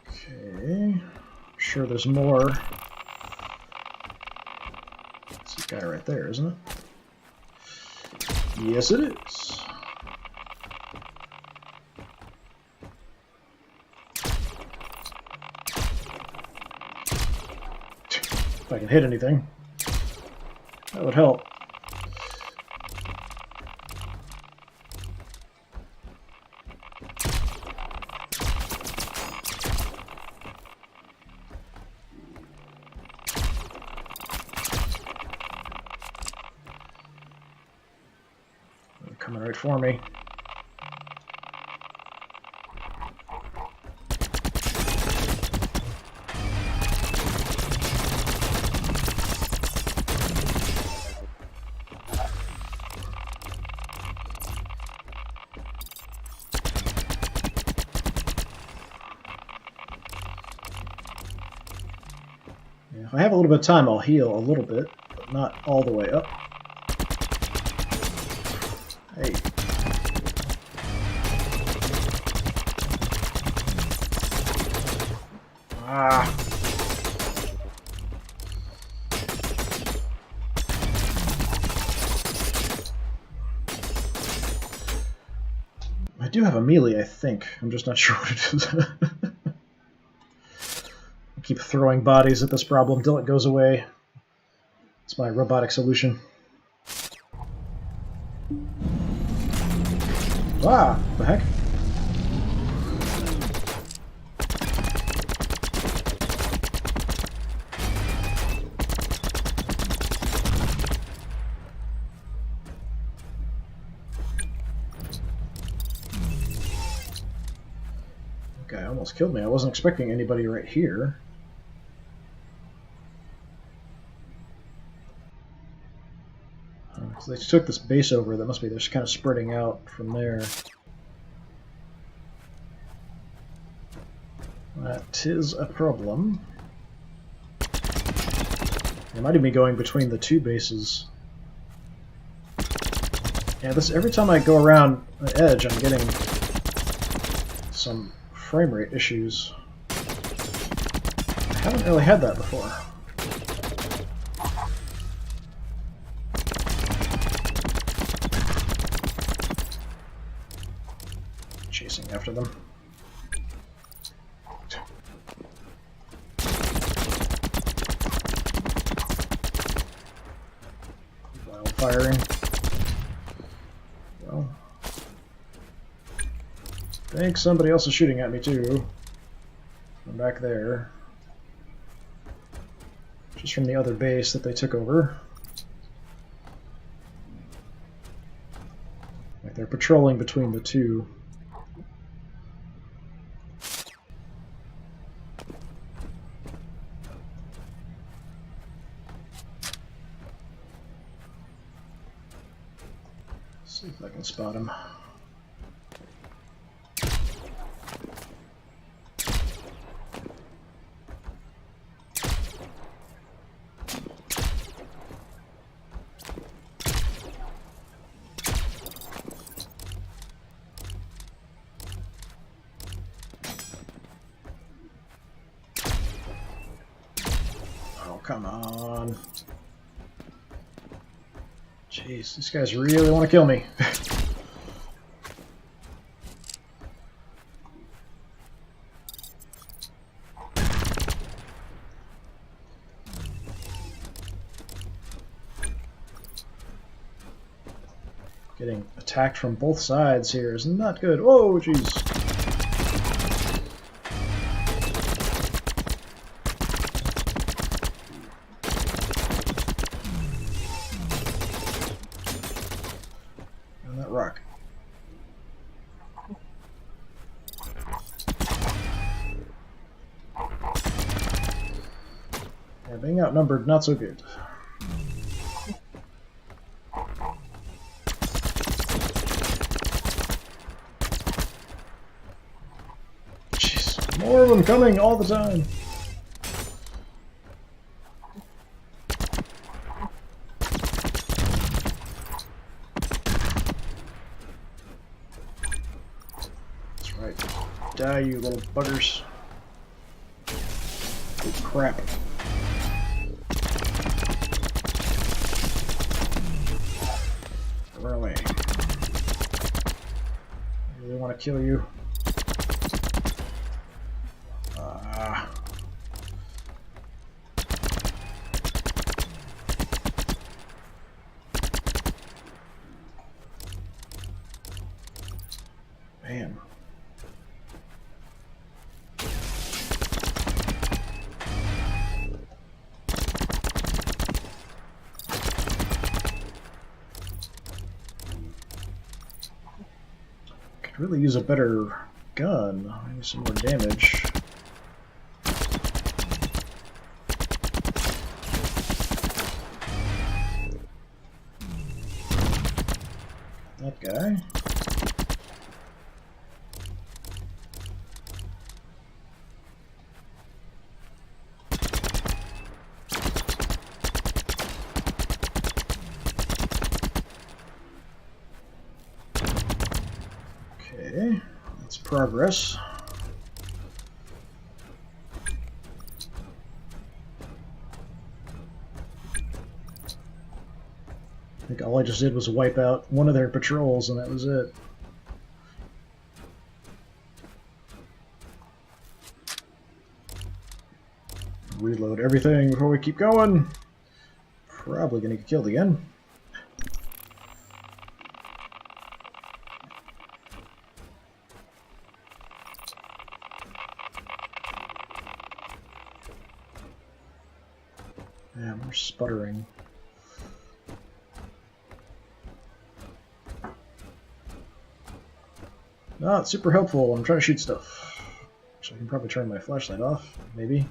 Okay. Sure there's more. It's this guy right there, isn't it? Yes, it is. If I can hit anything, that would help. They're coming right for me. If I have a little bit of time, I'll heal a little bit, but not all the way up. Hey. Ah. I do have a melee, I think. I'm just not sure what it is. Keep throwing bodies at this problem till it goes away. It's my robotic solution. Ah, the heck? Okay, almost killed me. I wasn't expecting anybody right here. So they took this base over. That must be just kind of spreading out from there. That is a problem. They might even be going between the two bases. Yeah, this every time I go around the edge, I'm getting some frame rate issues. I haven't really had that before. Chasing after them. firing. Well, I think somebody else is shooting at me too. I'm back there. Just from the other base that they took over. Like they're patrolling between the two. See if I can spot him. Oh, come on. Jeez, these guys really want to kill me. Getting attacked from both sides here is not good. Whoa, jeez. Rock. Yeah, being outnumbered, not so good. Jeez, more of them coming all the time. Die, you little buggers. Oh, crap. Run away. I really want to kill you. Man. Really use a better gun. Maybe some more damage. That guy. Okay, that's progress. I think all I just did was wipe out one of their patrols and that was it. Reload everything before we keep going. Probably gonna get killed again. Yeah, we're sputtering. Not super helpful. I'm trying to shoot stuff. Actually, I can probably turn my flashlight off, maybe.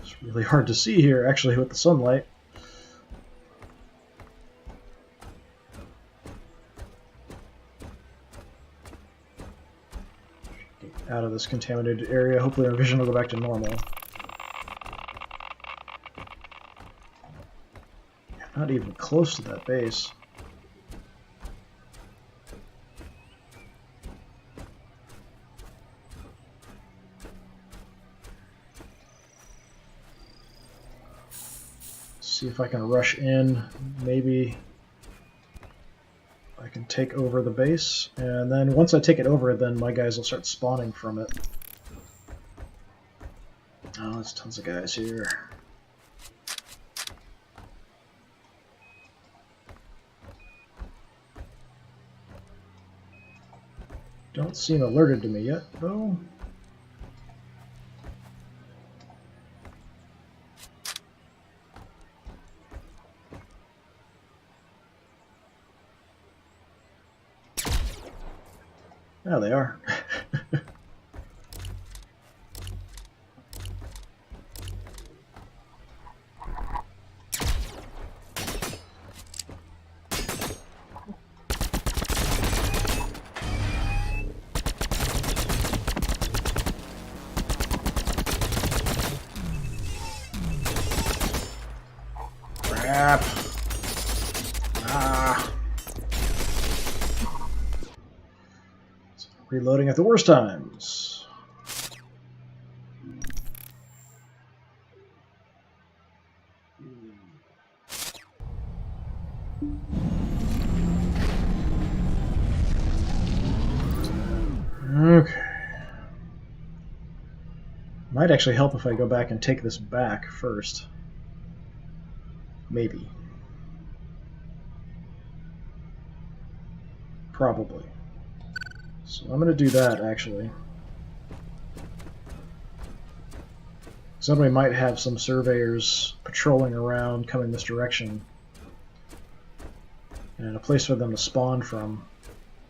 It's really hard to see here, actually, with the sunlight. Get out of this contaminated area. Hopefully our vision will go back to normal. Not even close to that base. See if I can rush in. Maybe I can take over the base, and then once I take it over, then my guys will start spawning from it. Oh, there's tons of guys here. Don't seem alerted to me yet, though. There they are. Crap. Ah. Reloading at the worst times. Okay. Might actually help if I go back and take this back first. Maybe. Probably. So I'm going to do that, actually. Somebody might have some surveyors patrolling around coming this direction. And a place for them to spawn from.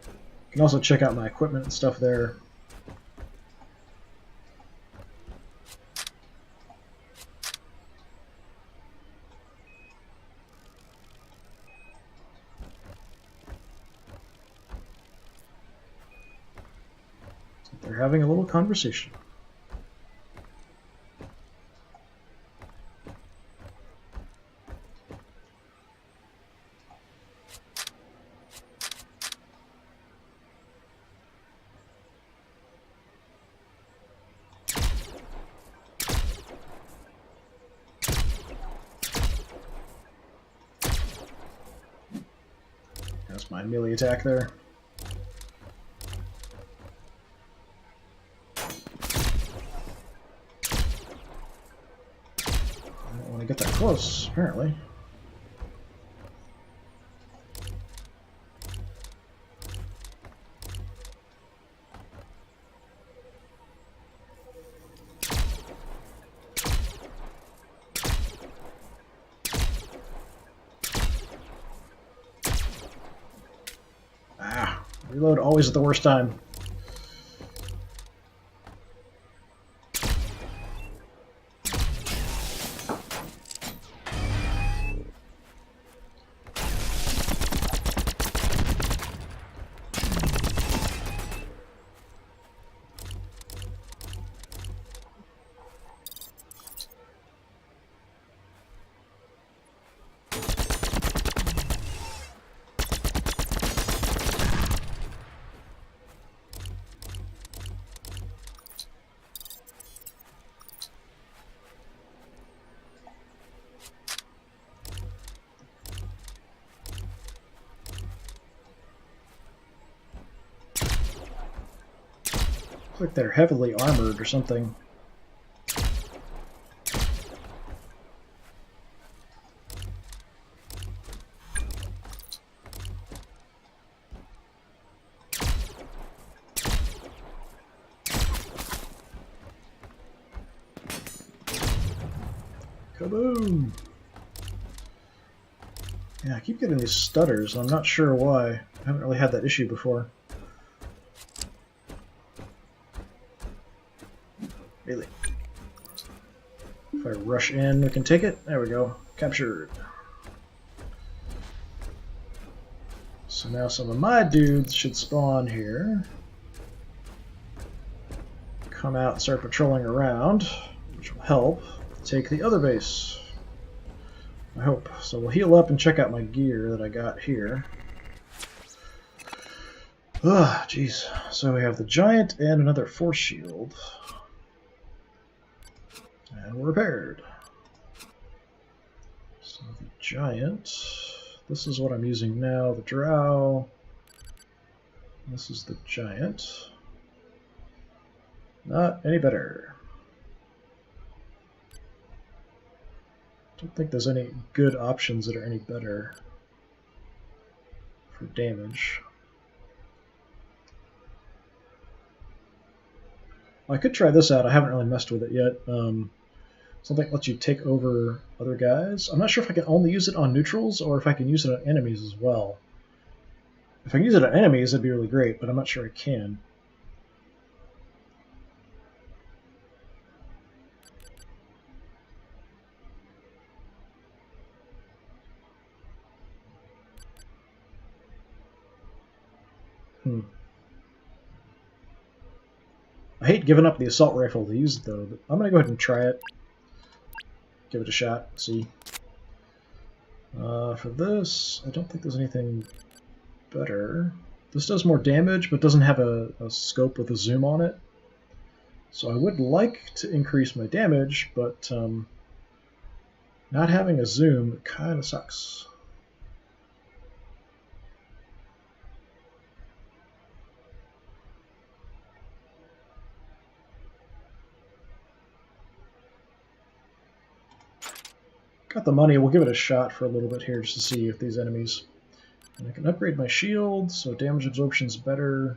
You can also check out my equipment and stuff there. They're having a little conversation. That's my melee attack there. Get that close, apparently. Ah, reload always at the worst time. Looks like they're heavily armored or something. Kaboom! Yeah, I keep getting these stutters, and I'm not sure why. I haven't really had that issue before. Really? If I rush in, we can take it. There we go. Captured. So now some of my dudes should spawn here. Come out and start patrolling around, which will help take the other base. I hope. So we'll heal up and check out my gear that I got here. Ah, jeez. So we have the giant and another force shield. And we're repaired. So the giant, this is what I'm using now, the drow. This is the giant. Not any better. Don't think there's any good options that are any better for damage. I could try this out. I haven't really messed with it yet. Something that lets you take over other guys. I'm not sure if I can only use it on neutrals or if I can use it on enemies as well. If I can use it on enemies, that'd be really great, but I'm not sure I can. I hate giving up the assault rifle to use it, though, but I'm going to go ahead and try it. Give it a shot, see. For this, I don't think there's anything better. This does more damage, but doesn't have a scope with a zoom on it. So I would like to increase my damage, but not having a zoom kind of sucks. Got the money, we'll give it a shot for a little bit here just to see if these enemies... And I can upgrade my shield, so damage absorption is better.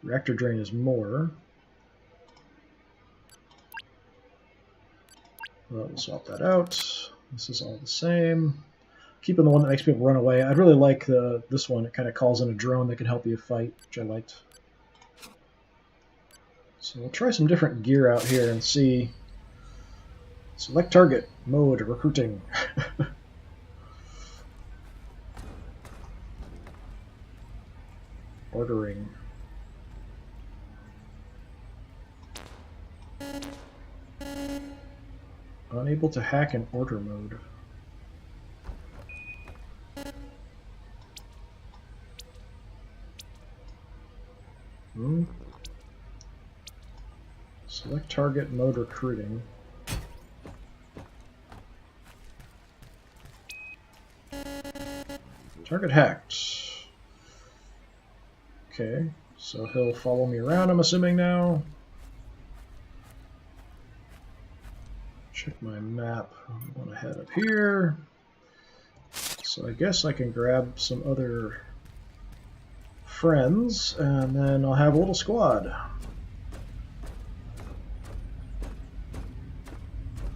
Reactor drain is more. Well, we'll swap that out. This is all the same. Keeping the one that makes people run away. I'd really like this one. It kind of calls in a drone that can help you fight, which I liked. So we'll try some different gear out here and see. Select target, mode, recruiting. Ordering. Unable to hack in order mode. Select target, mode, recruiting. Target hacked. Okay, so he'll follow me around, I'm assuming now. Check my map. I want to head up here. So I guess I can grab some other friends, and then I'll have a little squad.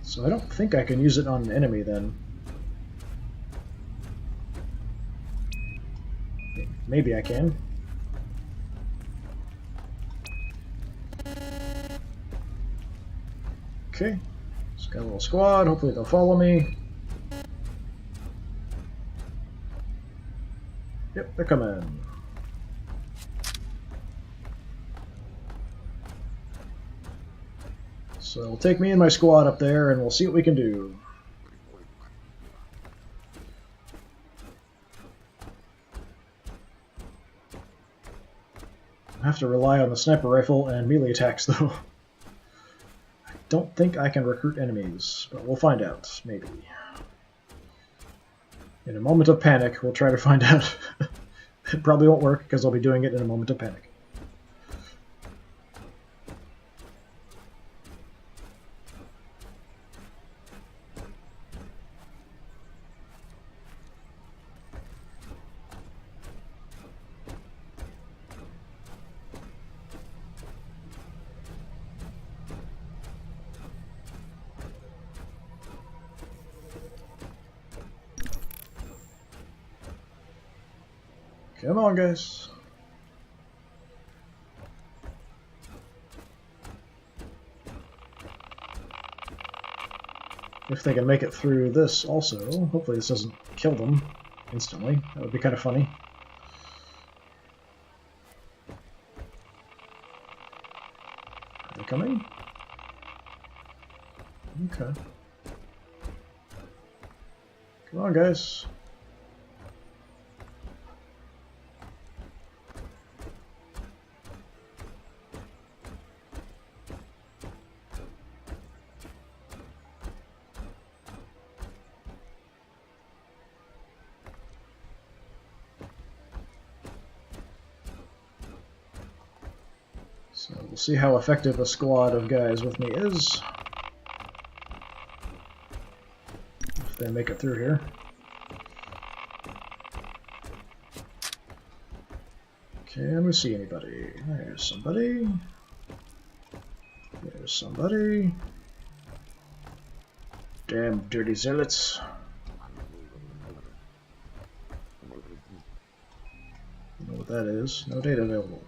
So I don't think I can use it on an enemy then. Maybe I can. Okay, just got a little squad. Hopefully they'll follow me. Yep, they're coming. So we'll take me and my squad up there and we'll see what we can do. I have to rely on the sniper rifle and melee attacks, though. I don't think I can recruit enemies, but we'll find out, maybe. In a moment of panic, we'll try to find out. It probably won't work, because I'll be doing it in a moment of panic. Come on, guys. If they can make it through this also. Hopefully this doesn't kill them instantly. That would be kind of funny. Are they coming? Okay. Come on, guys. So we'll see how effective a squad of guys with me is. If they make it through here. Can we see anybody? There's somebody. There's somebody. Damn dirty zealots. Don't know what that is. No data available.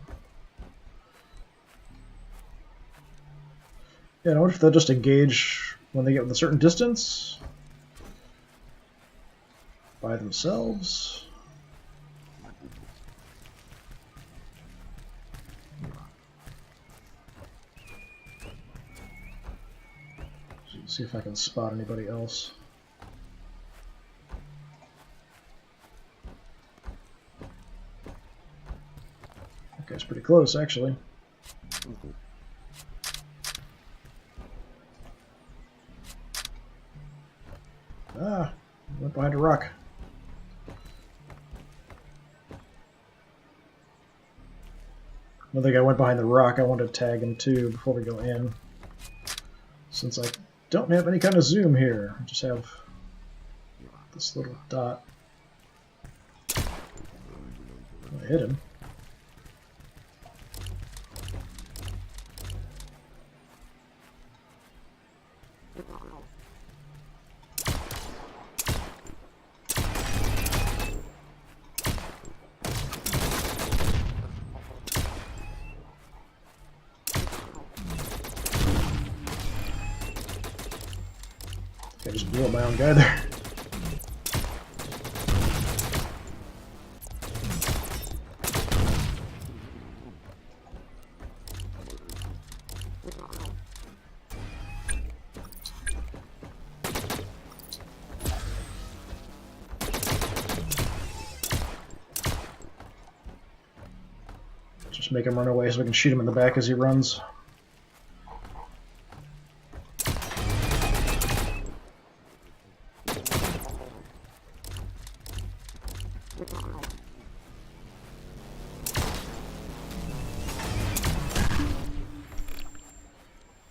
Yeah, I wonder if they'll just engage when they get within a certain distance by themselves. See if I can spot anybody else. Okay, it's pretty close, actually. Ah, went behind a rock. I don't think I went behind the rock. I wanted to tag him too before we go in. Since I don't have any kind of zoom here, I just have this little dot. I hit him. I just blew up my own guy there. Just make him run away so we can shoot him in the back as he runs.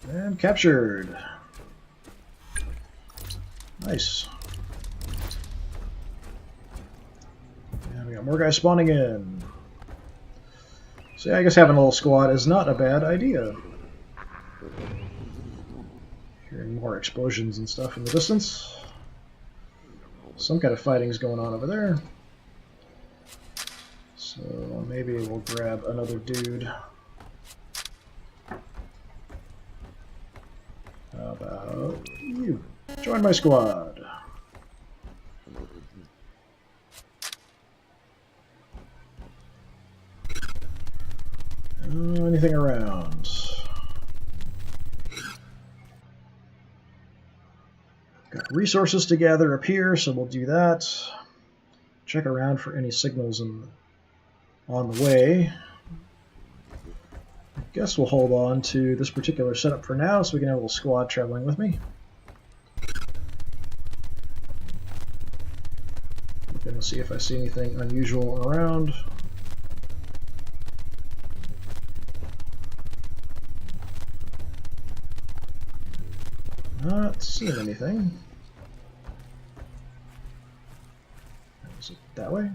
And captured. Nice. And we got more guys spawning in. So yeah, I guess having a little squad is not a bad idea. Hearing more explosions and stuff in the distance. Some kind of fighting's going on over there. So maybe we'll grab another dude. How about you? Join my squad. Anything around? Got resources to gather up here, so we'll do that. Check around for any signals on the way. I guess we'll hold on to this particular setup for now, so we can have a little squad traveling with me. Looking to see if I see anything unusual around. Not seeing anything. Is it that way?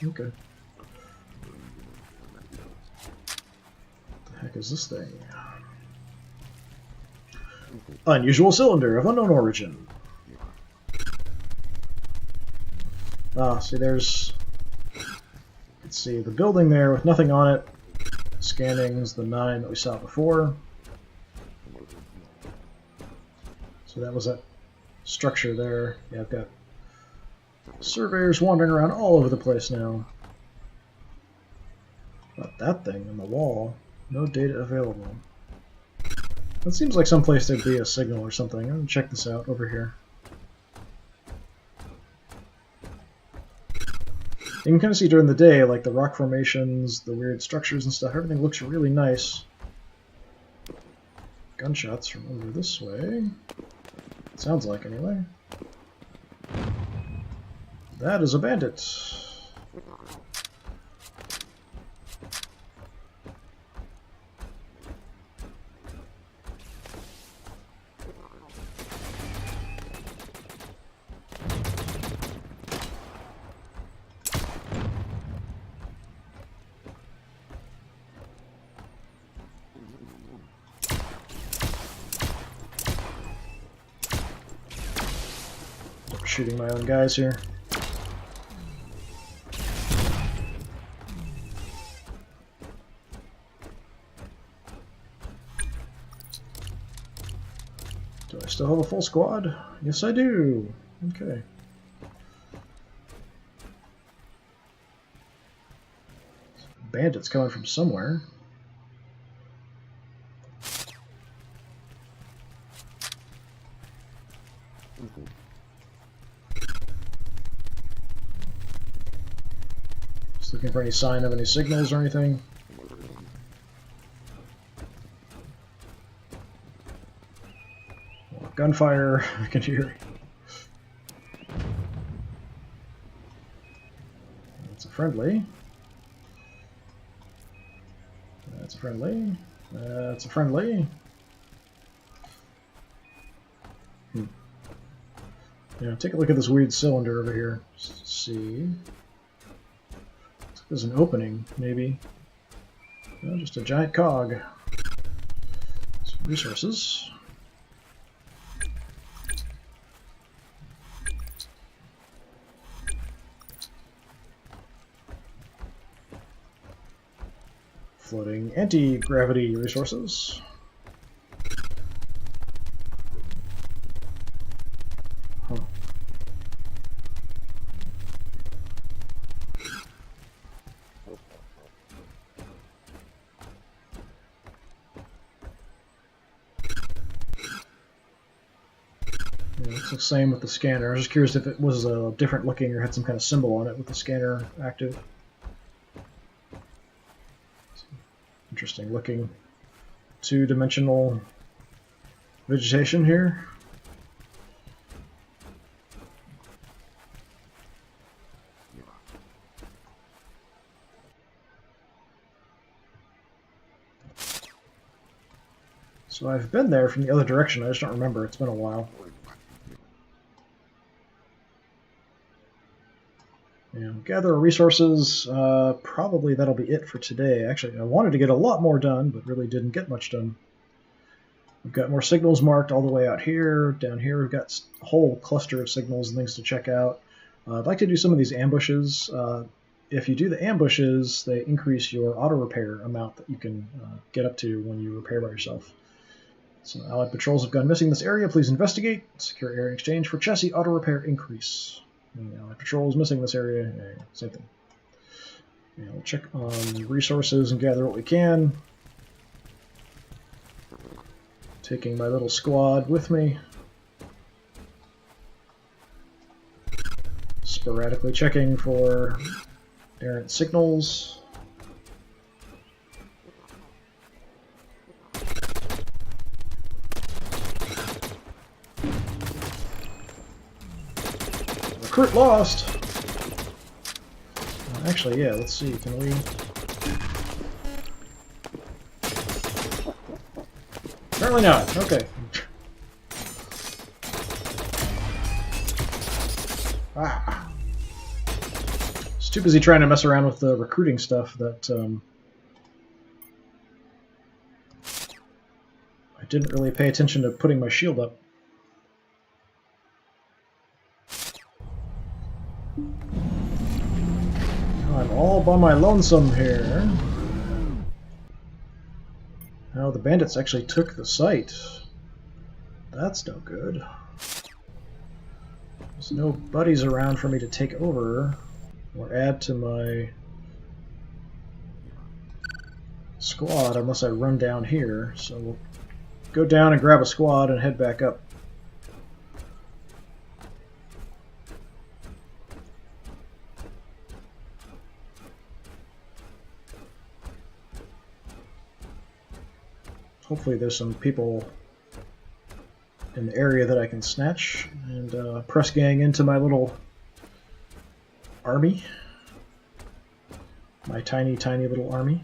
Okay. What the heck is this thing? Unusual cylinder of unknown origin. Ah, see, there's... Let's see, the building there with nothing on it. Scanning is the 9 that we saw before. So that was that structure there. Yeah, I've got surveyors wandering around all over the place now. About that thing on the wall. No data available. That seems like someplace there'd be a signal or something. I'm gonna check this out over here. You can kind of see during the day, like the rock formations, the weird structures and stuff, everything looks really nice. Gunshots from over this way. Sounds like, anyway. That is a bandit. shooting my own guys here. Do I still have a full squad? Yes, I do. Okay. Bandits coming from somewhere. Just looking for any sign of any signals or anything. Gunfire, I can hear. That's a friendly. That's a friendly. That's a friendly. Yeah, take a look at this weird cylinder over here. Let's see. There's an opening, maybe. No, just a giant cog. Some resources. Floating anti-gravity resources. Huh. Yeah, it's the same with the scanner. I was just curious if it was different looking or had some kind of symbol on it with the scanner active. Interesting looking two-dimensional vegetation here. So I've been there from the other direction, I just don't remember, it's been a while. Yeah, gather resources, probably that'll be it for today. Actually, I wanted to get a lot more done, but really didn't get much done. We've got more signals marked all the way out here. Down here we've got a whole cluster of signals and things to check out. I'd like to do some of these ambushes. If you do the ambushes, they increase your auto-repair amount that you can get up to when you repair by yourself. So Allied patrols have gone missing in this area. Please investigate. Secure area exchange for chassis auto-repair increase. Allied patrols missing in this area. Yeah, same thing. Yeah, we'll check on resources and gather what we can. Taking my little squad with me. Sporadically checking for errant signals. Recruit lost! Actually, yeah, let's see, can we... Apparently not, okay. Ah. Just too busy trying to mess around with the recruiting stuff that I didn't really pay attention to putting my shield up. I'm all by my lonesome here. Now the bandits actually took the site. That's no good. There's no buddies around for me to take over or add to my squad unless I run down here. So we'll go down and grab a squad and head back up. Hopefully there's some people in the area that I can snatch and press gang into my little army. My tiny, tiny little army.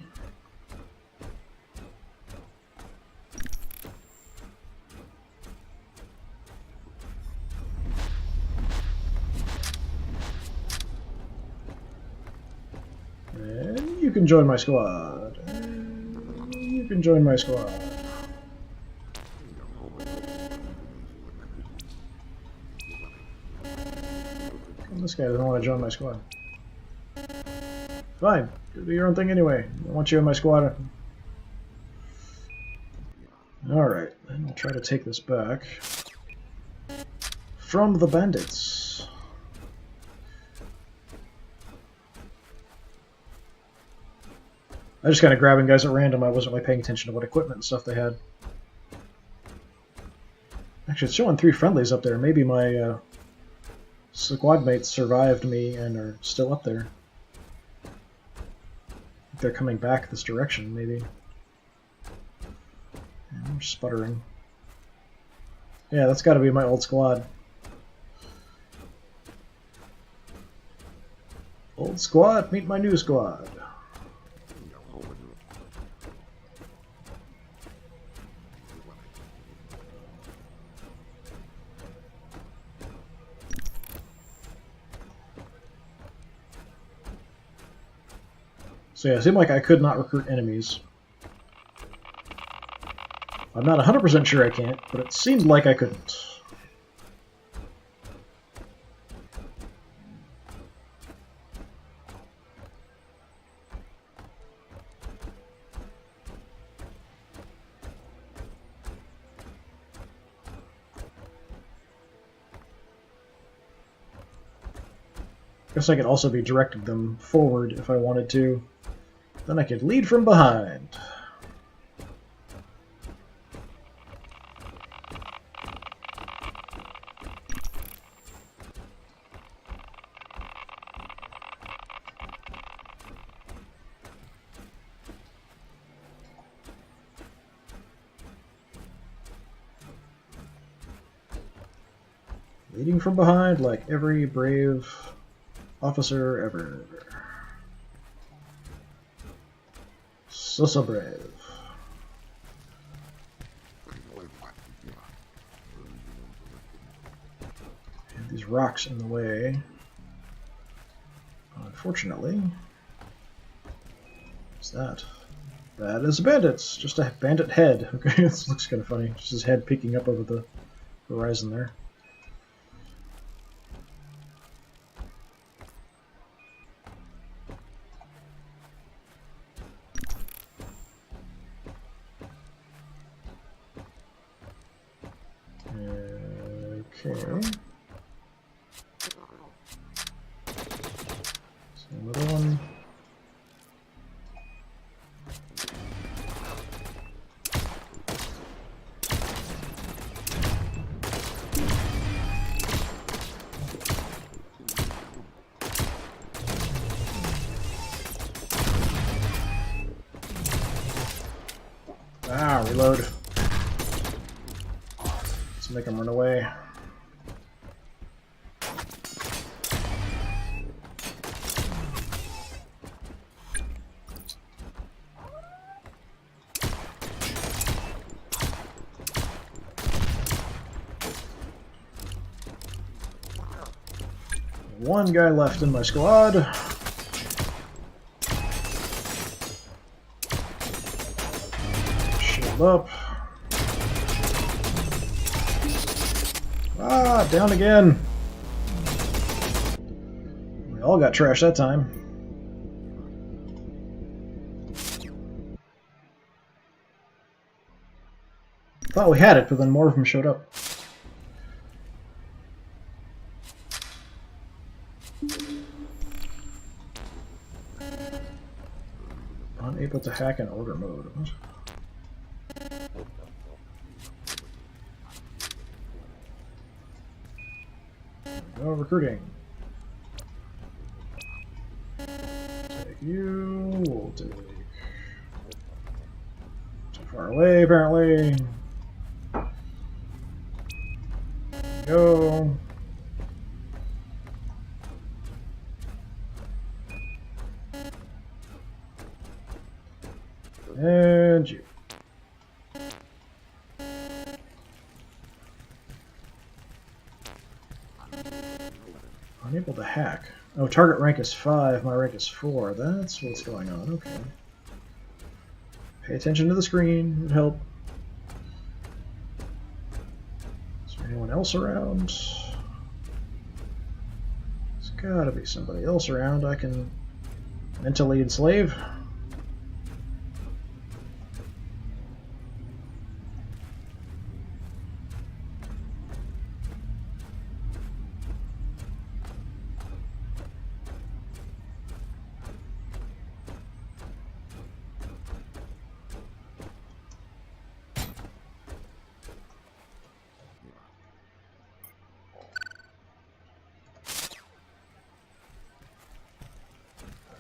And you can join my squad. And you can join my squad. This guy doesn't want to join my squad. Fine, do your own thing anyway. I want you in my squad. Alright, then I'll try to take this back. From the bandits. I just kind of grabbing guys at random. I wasn't really paying attention to what equipment and stuff they had. Actually, it's showing 3 friendlies up there. Maybe my squad mates survived me and are still up there. They're coming back this direction, maybe. Yeah, I'm sputtering. Yeah, that's got to be my old squad. Old squad, meet my new squad. So yeah, it seemed like I could not recruit enemies. I'm not 100% sure I can't, but it seemed like I couldn't. Guess I could also be directing them forward if I wanted to. Then I could lead from behind. Leading from behind like every brave officer ever. So brave. And these rocks in the way. Unfortunately. What's that? That is bandits. Just a bandit head. Okay, this looks kind of funny. Just his head peeking up over the horizon there. Okay. So another one. Ah, reload. Let's make him run away. One guy left in my squad. Shield up. Ah, down again. We all got trashed that time. Thought we had it, but then more of them showed up. Unable to hack in order mode. No recruiting. Take you. We'll take. Too far away, apparently. Go. And you. Unable to hack. Oh, target rank is 5, my rank is 4. That's what's going on. Okay. Pay attention to the screen. It would help. Is there anyone else around? This gotta be somebody else around I can mentally enslave.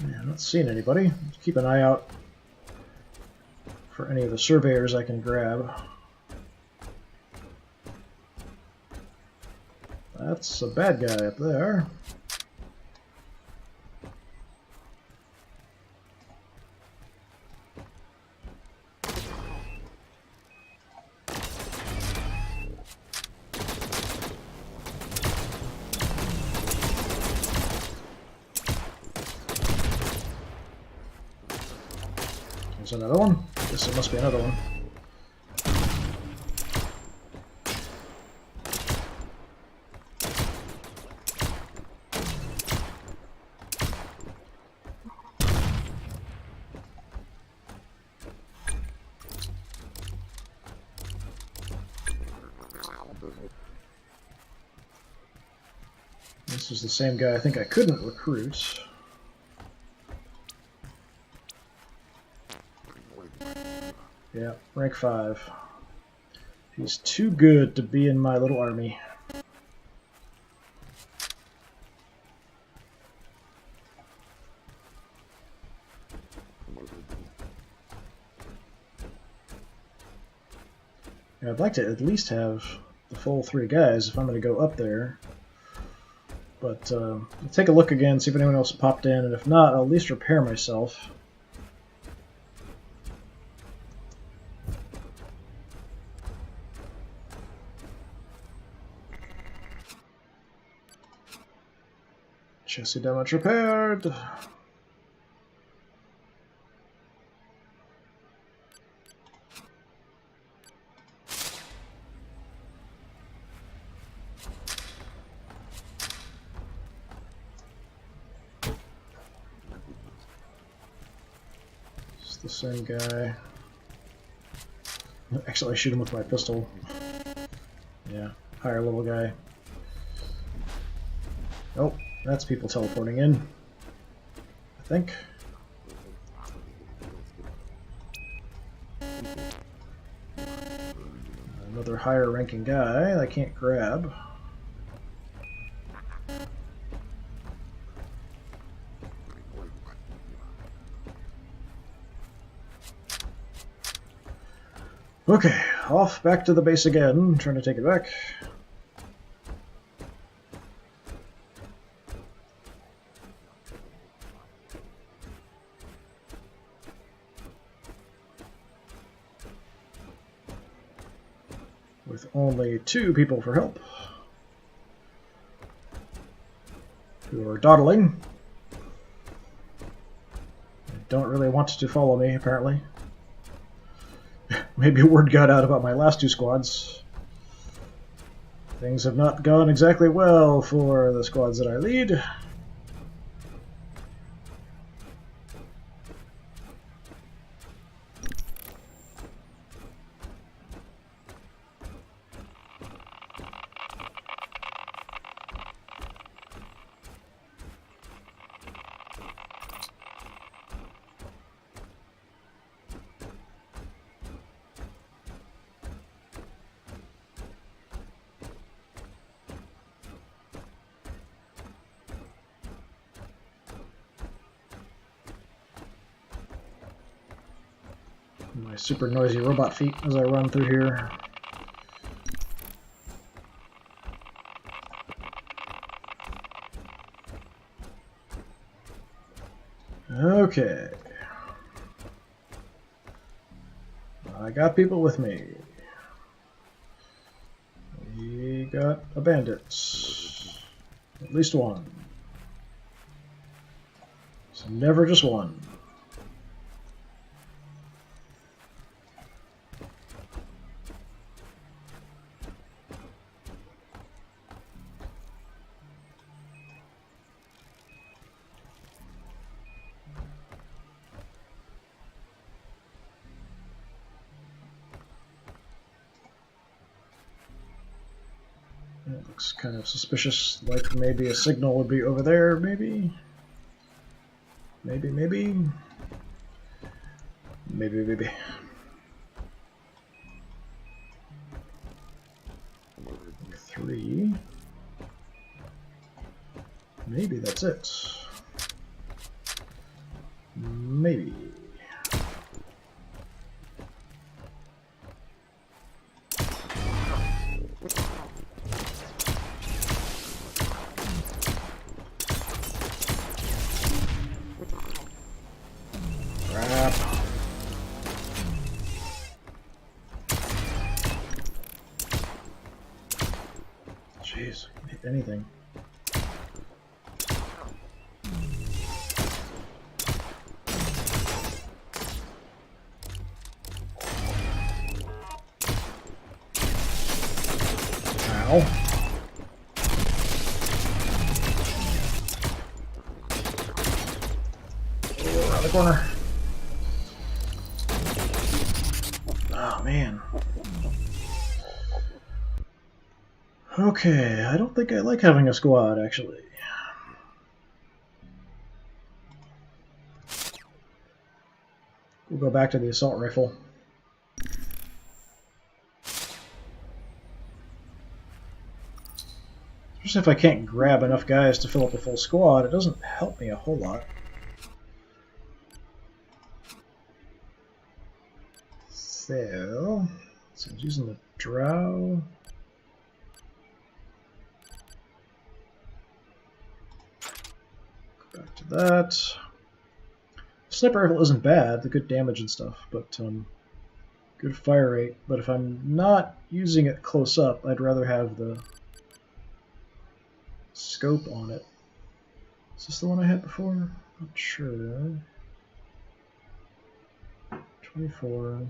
Yeah, I'm not seeing anybody. Keep an eye out for any of the surveyors I can grab. That's a bad guy up there. There's another one. I guess there must be another one. This is the same guy I think I couldn't recruit. Yeah, rank 5. He's too good to be in my little army. Yeah, I'd like to at least have the full 3 guys if I'm going to go up there. But I'll take a look again, see if anyone else popped in, and if not, I'll at least repair myself. Chassis damage repaired. It's the same guy. Actually, I shoot him with my pistol. Yeah, higher level guy. Nope, that's people teleporting in, I think. Another higher ranking guy I can't grab. Okay, off back to the base again, trying to take it back. With only 2 people for help, who are dawdling. They don't really want to follow me, apparently. Maybe word got out about my last 2 squads. Things have not gone exactly well for the squads that I lead. My super noisy robot feet as I run through here. Okay. I got people with me. We got a bandit. At least one. So never just one. That looks kind of suspicious, like maybe a signal would be over there, maybe? Maybe. Maybe. 3. Maybe that's it. Maybe. Crap. Jeez, I can hit anything. Ow. Oh, around the corner. Oh, man. Okay, I don't think I like having a squad, actually. We'll go back to the assault rifle. Especially if I can't grab enough guys to fill up a full squad, it doesn't help me a whole lot. So I'm using the drow. Go back to that. Sniper rifle isn't bad, the good damage and stuff, but good fire rate. But if I'm not using it close up, I'd rather have the scope on it. Is this the one I had before? Not sure. 24.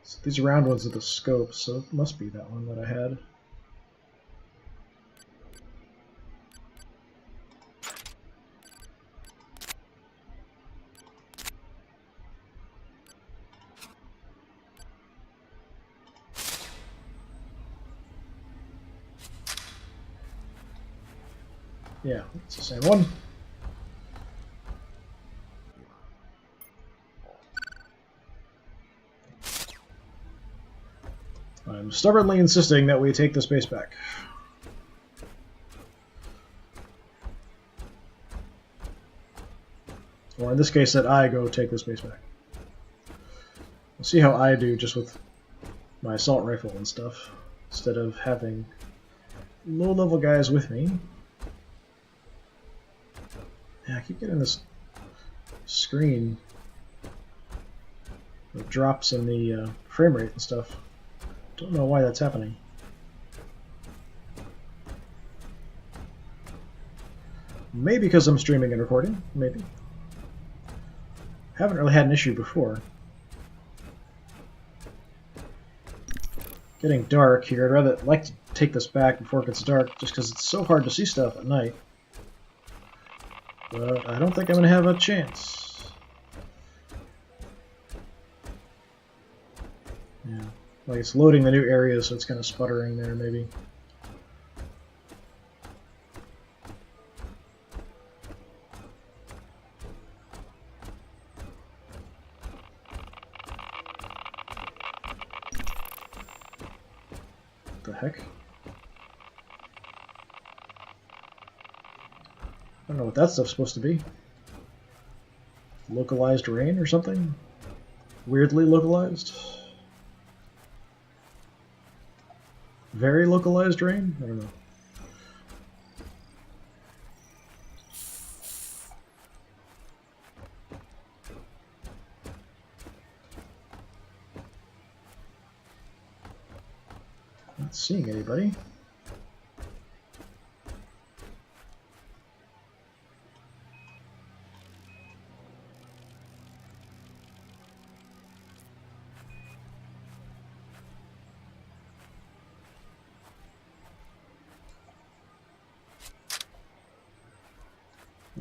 So these round ones are the scope, so it must be that one that I had. Yeah, it's the same one. I'm stubbornly insisting that we take this base back. Or in this case, that I go take this base back. We'll see how I do just with my assault rifle and stuff, instead of having low-level guys with me. Yeah, I keep getting this screen that drops in the frame rate and stuff. Don't know why that's happening. Maybe because I'm streaming and recording, maybe. Haven't really had an issue before. Getting dark here. I'd rather like to take this back before it gets dark, just because it's so hard to see stuff at night. But I don't think I'm going to have a chance. Yeah, like it's loading the new areas, so it's kind of sputtering there, maybe. What the heck? I don't know what that stuff's supposed to be. Localized rain or something? Weirdly localized? Very localized rain? I don't know. Not seeing anybody.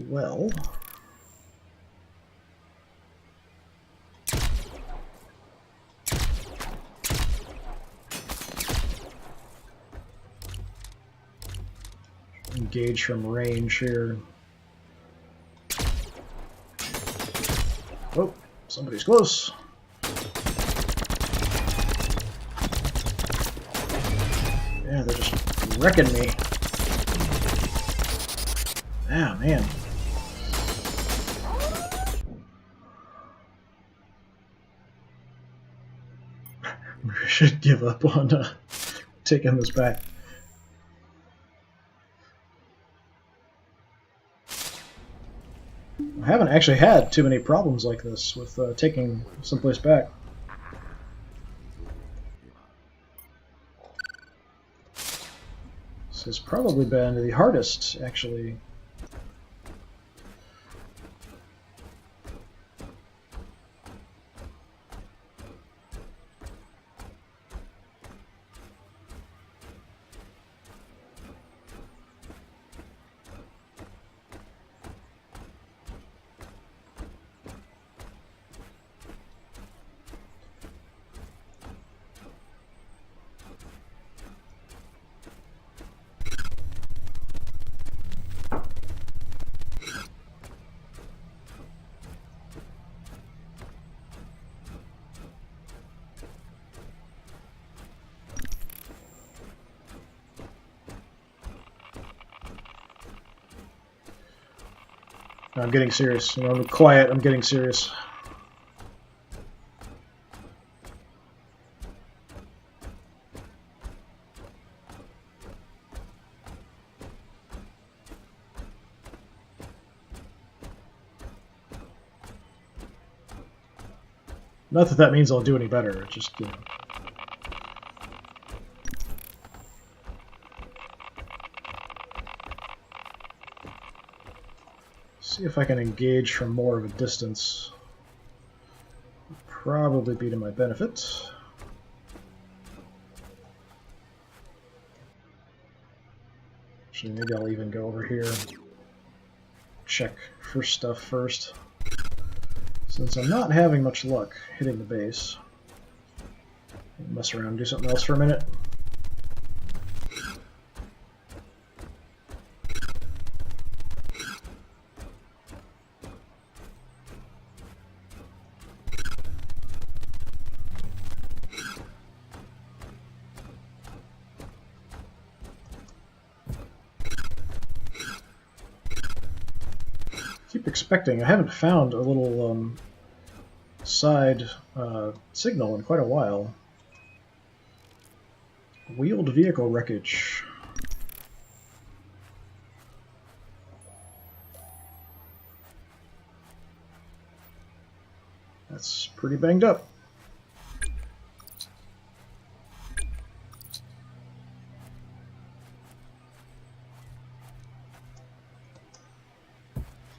Well, engage from range here. Oh, somebody's close. Yeah, they're just wrecking me. Ah, man. I should give up on taking this back. I haven't actually had too many problems like this with taking someplace back. This has probably been the hardest, actually. No, I'm getting serious. You know, I'm quiet. I'm getting serious. Not that that means I'll do any better. It's just, you know. See if I can engage from more of a distance. Probably be to my benefit. Actually, maybe I'll even go over here. Check for stuff first. Since I'm not having much luck hitting the base. Mess around and do something else for a minute. Keep expecting. I haven't found a little side signal in quite a while. Wheeled vehicle wreckage. That's pretty banged up.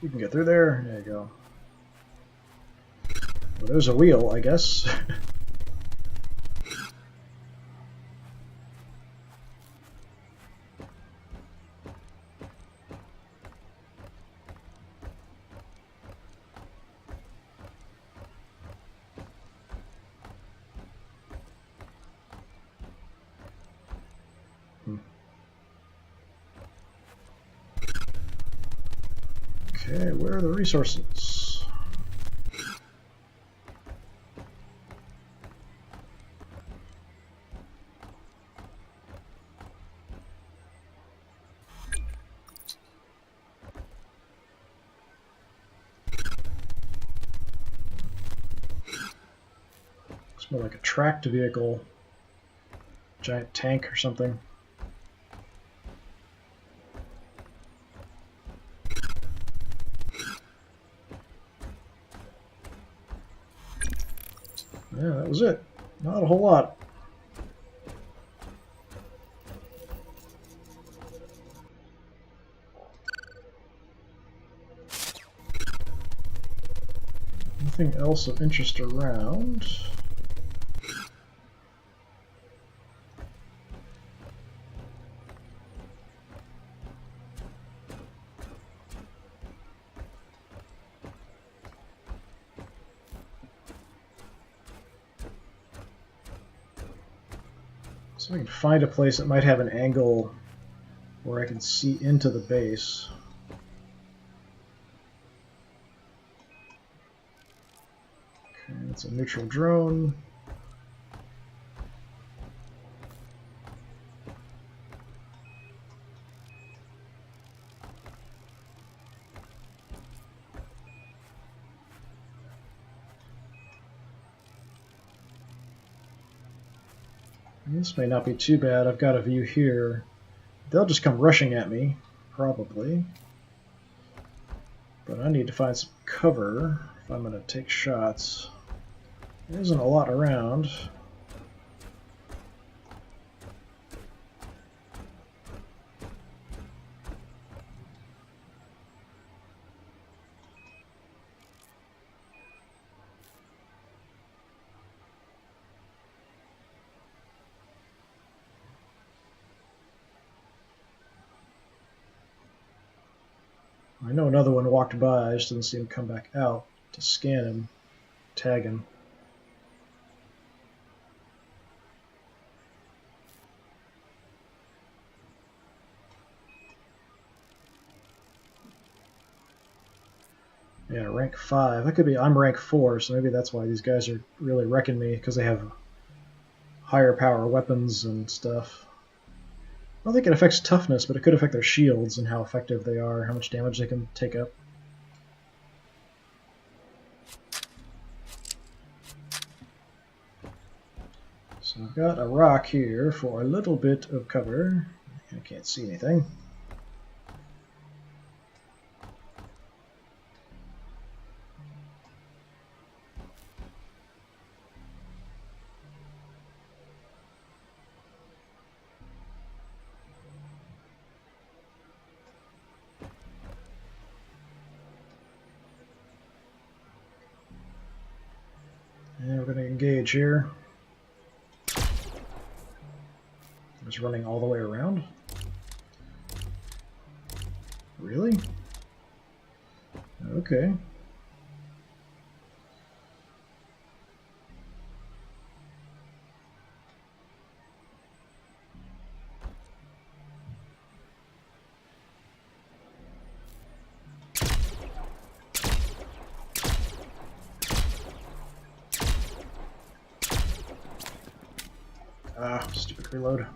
You can get through there. There you go. Well, there's a wheel, I guess. Okay, where are the resources? It's more like a tracked vehicle, giant tank or something. Yeah, that was it. Not a whole lot. Nothing else of interest around. So I can find a place that might have an angle where I can see into the base. Okay, that's a neutral drone. This may not be too bad. I've got a view here. They'll just come rushing at me, probably. But I need to find some cover if I'm going to take shots. There isn't a lot around. I know another one walked by, I just didn't see him come back out to scan him, tag him. Yeah, rank 5. That could be, I'm rank 4, so maybe that's why these guys are really wrecking me, because they have higher power weapons and stuff. I don't think it affects toughness, but it could affect their shields and how effective they are, how much damage they can take up. So I've got a rock here for a little bit of cover. I can't see anything. And we're going to engage here. Just running all the way around. Really? Okay. Ah, stupid reload.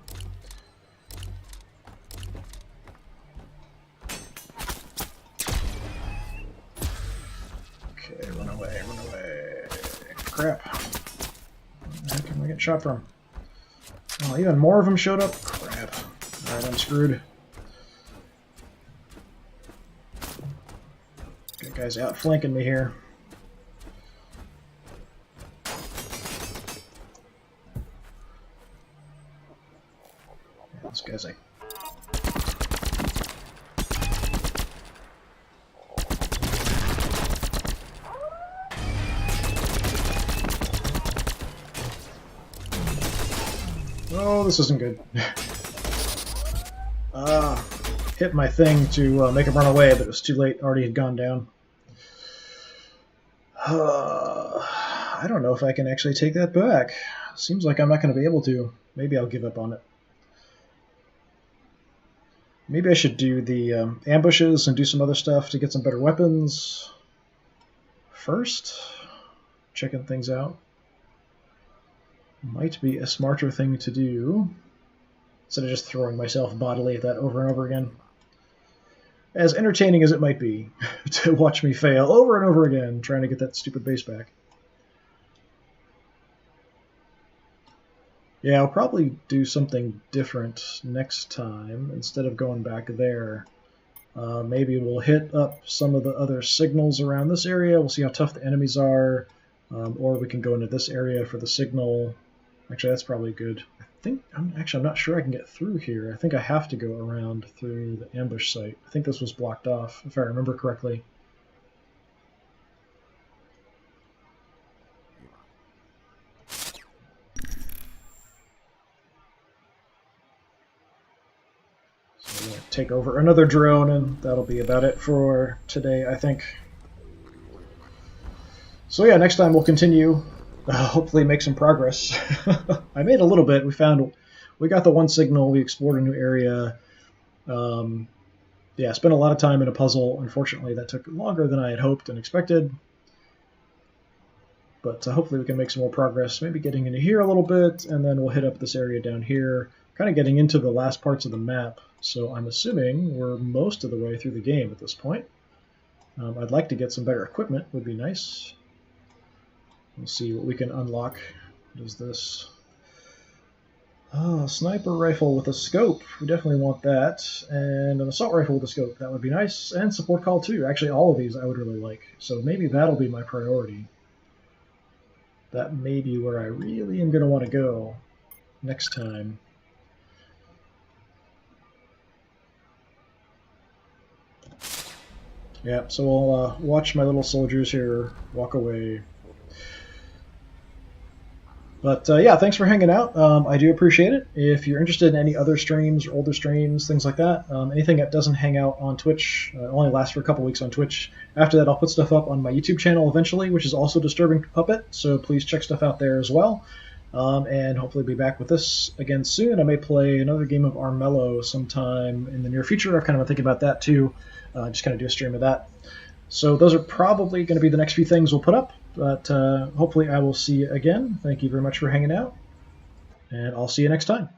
Okay, run away, run away. Crap. Where the heck am I getting shot from? Oh, even more of them showed up? Crap. Alright, I'm screwed. Got guys outflanking me here. This guy's like... Oh, this isn't good. Hit my thing to make him run away, but it was too late. Already had gone down. I don't know if I can actually take that back. Seems like I'm not going to be able to. Maybe I'll give up on it. Maybe I should do the ambushes and do some other stuff to get some better weapons first. Checking things out. Might be a smarter thing to do, instead of just throwing myself bodily at that over and over again. As entertaining as it might be to watch me fail over and over again trying to get that stupid base back. Yeah, I'll probably do something different next time. Instead of going back there, maybe we'll hit up some of the other signals around this area. We'll see how tough the enemies are, or we can go into this area for the signal. Actually, that's probably good. I'm not sure I can get through here. I think I have to go around through the ambush site. I think this was blocked off, if I remember correctly. So we're going to take over another drone, and that'll be about it for today, I think. So yeah, next time we'll continue. Hopefully make some progress. I made a little bit. We got the one signal. We explored a new area. Yeah, spent a lot of time in a puzzle. Unfortunately, that took longer than I had hoped and expected. But hopefully we can make some more progress, maybe getting into here a little bit, and then we'll hit up this area down here, kind of getting into the last parts of the map. So I'm assuming we're most of the way through the game at this point. I'd like to get some better equipment, would be nice. We'll see what we can unlock. What is this? Oh, sniper rifle with a scope. We definitely want that. And an assault rifle with a scope. That would be nice. And support call too. Actually, all of these I would really like. So maybe that'll be my priority. That may be where I really am going to want to go next time. Yeah, so I'll watch my little soldiers here walk away. But yeah, thanks for hanging out. I do appreciate it. If you're interested in any other streams or older streams, things like that, anything that doesn't hang out on Twitch, only lasts for a couple weeks on Twitch. After that, I'll put stuff up on my YouTube channel eventually, which is also DisturbingPuppet, so please check stuff out there as well. And hopefully be back with this again soon. I may play another game of Armello sometime in the near future. I've kind of been thinking about that too. Just kind of do a stream of that. So those are probably going to be the next few things we'll put up. But hopefully I will see you again. Thank you very much for hanging out, and I'll see you next time.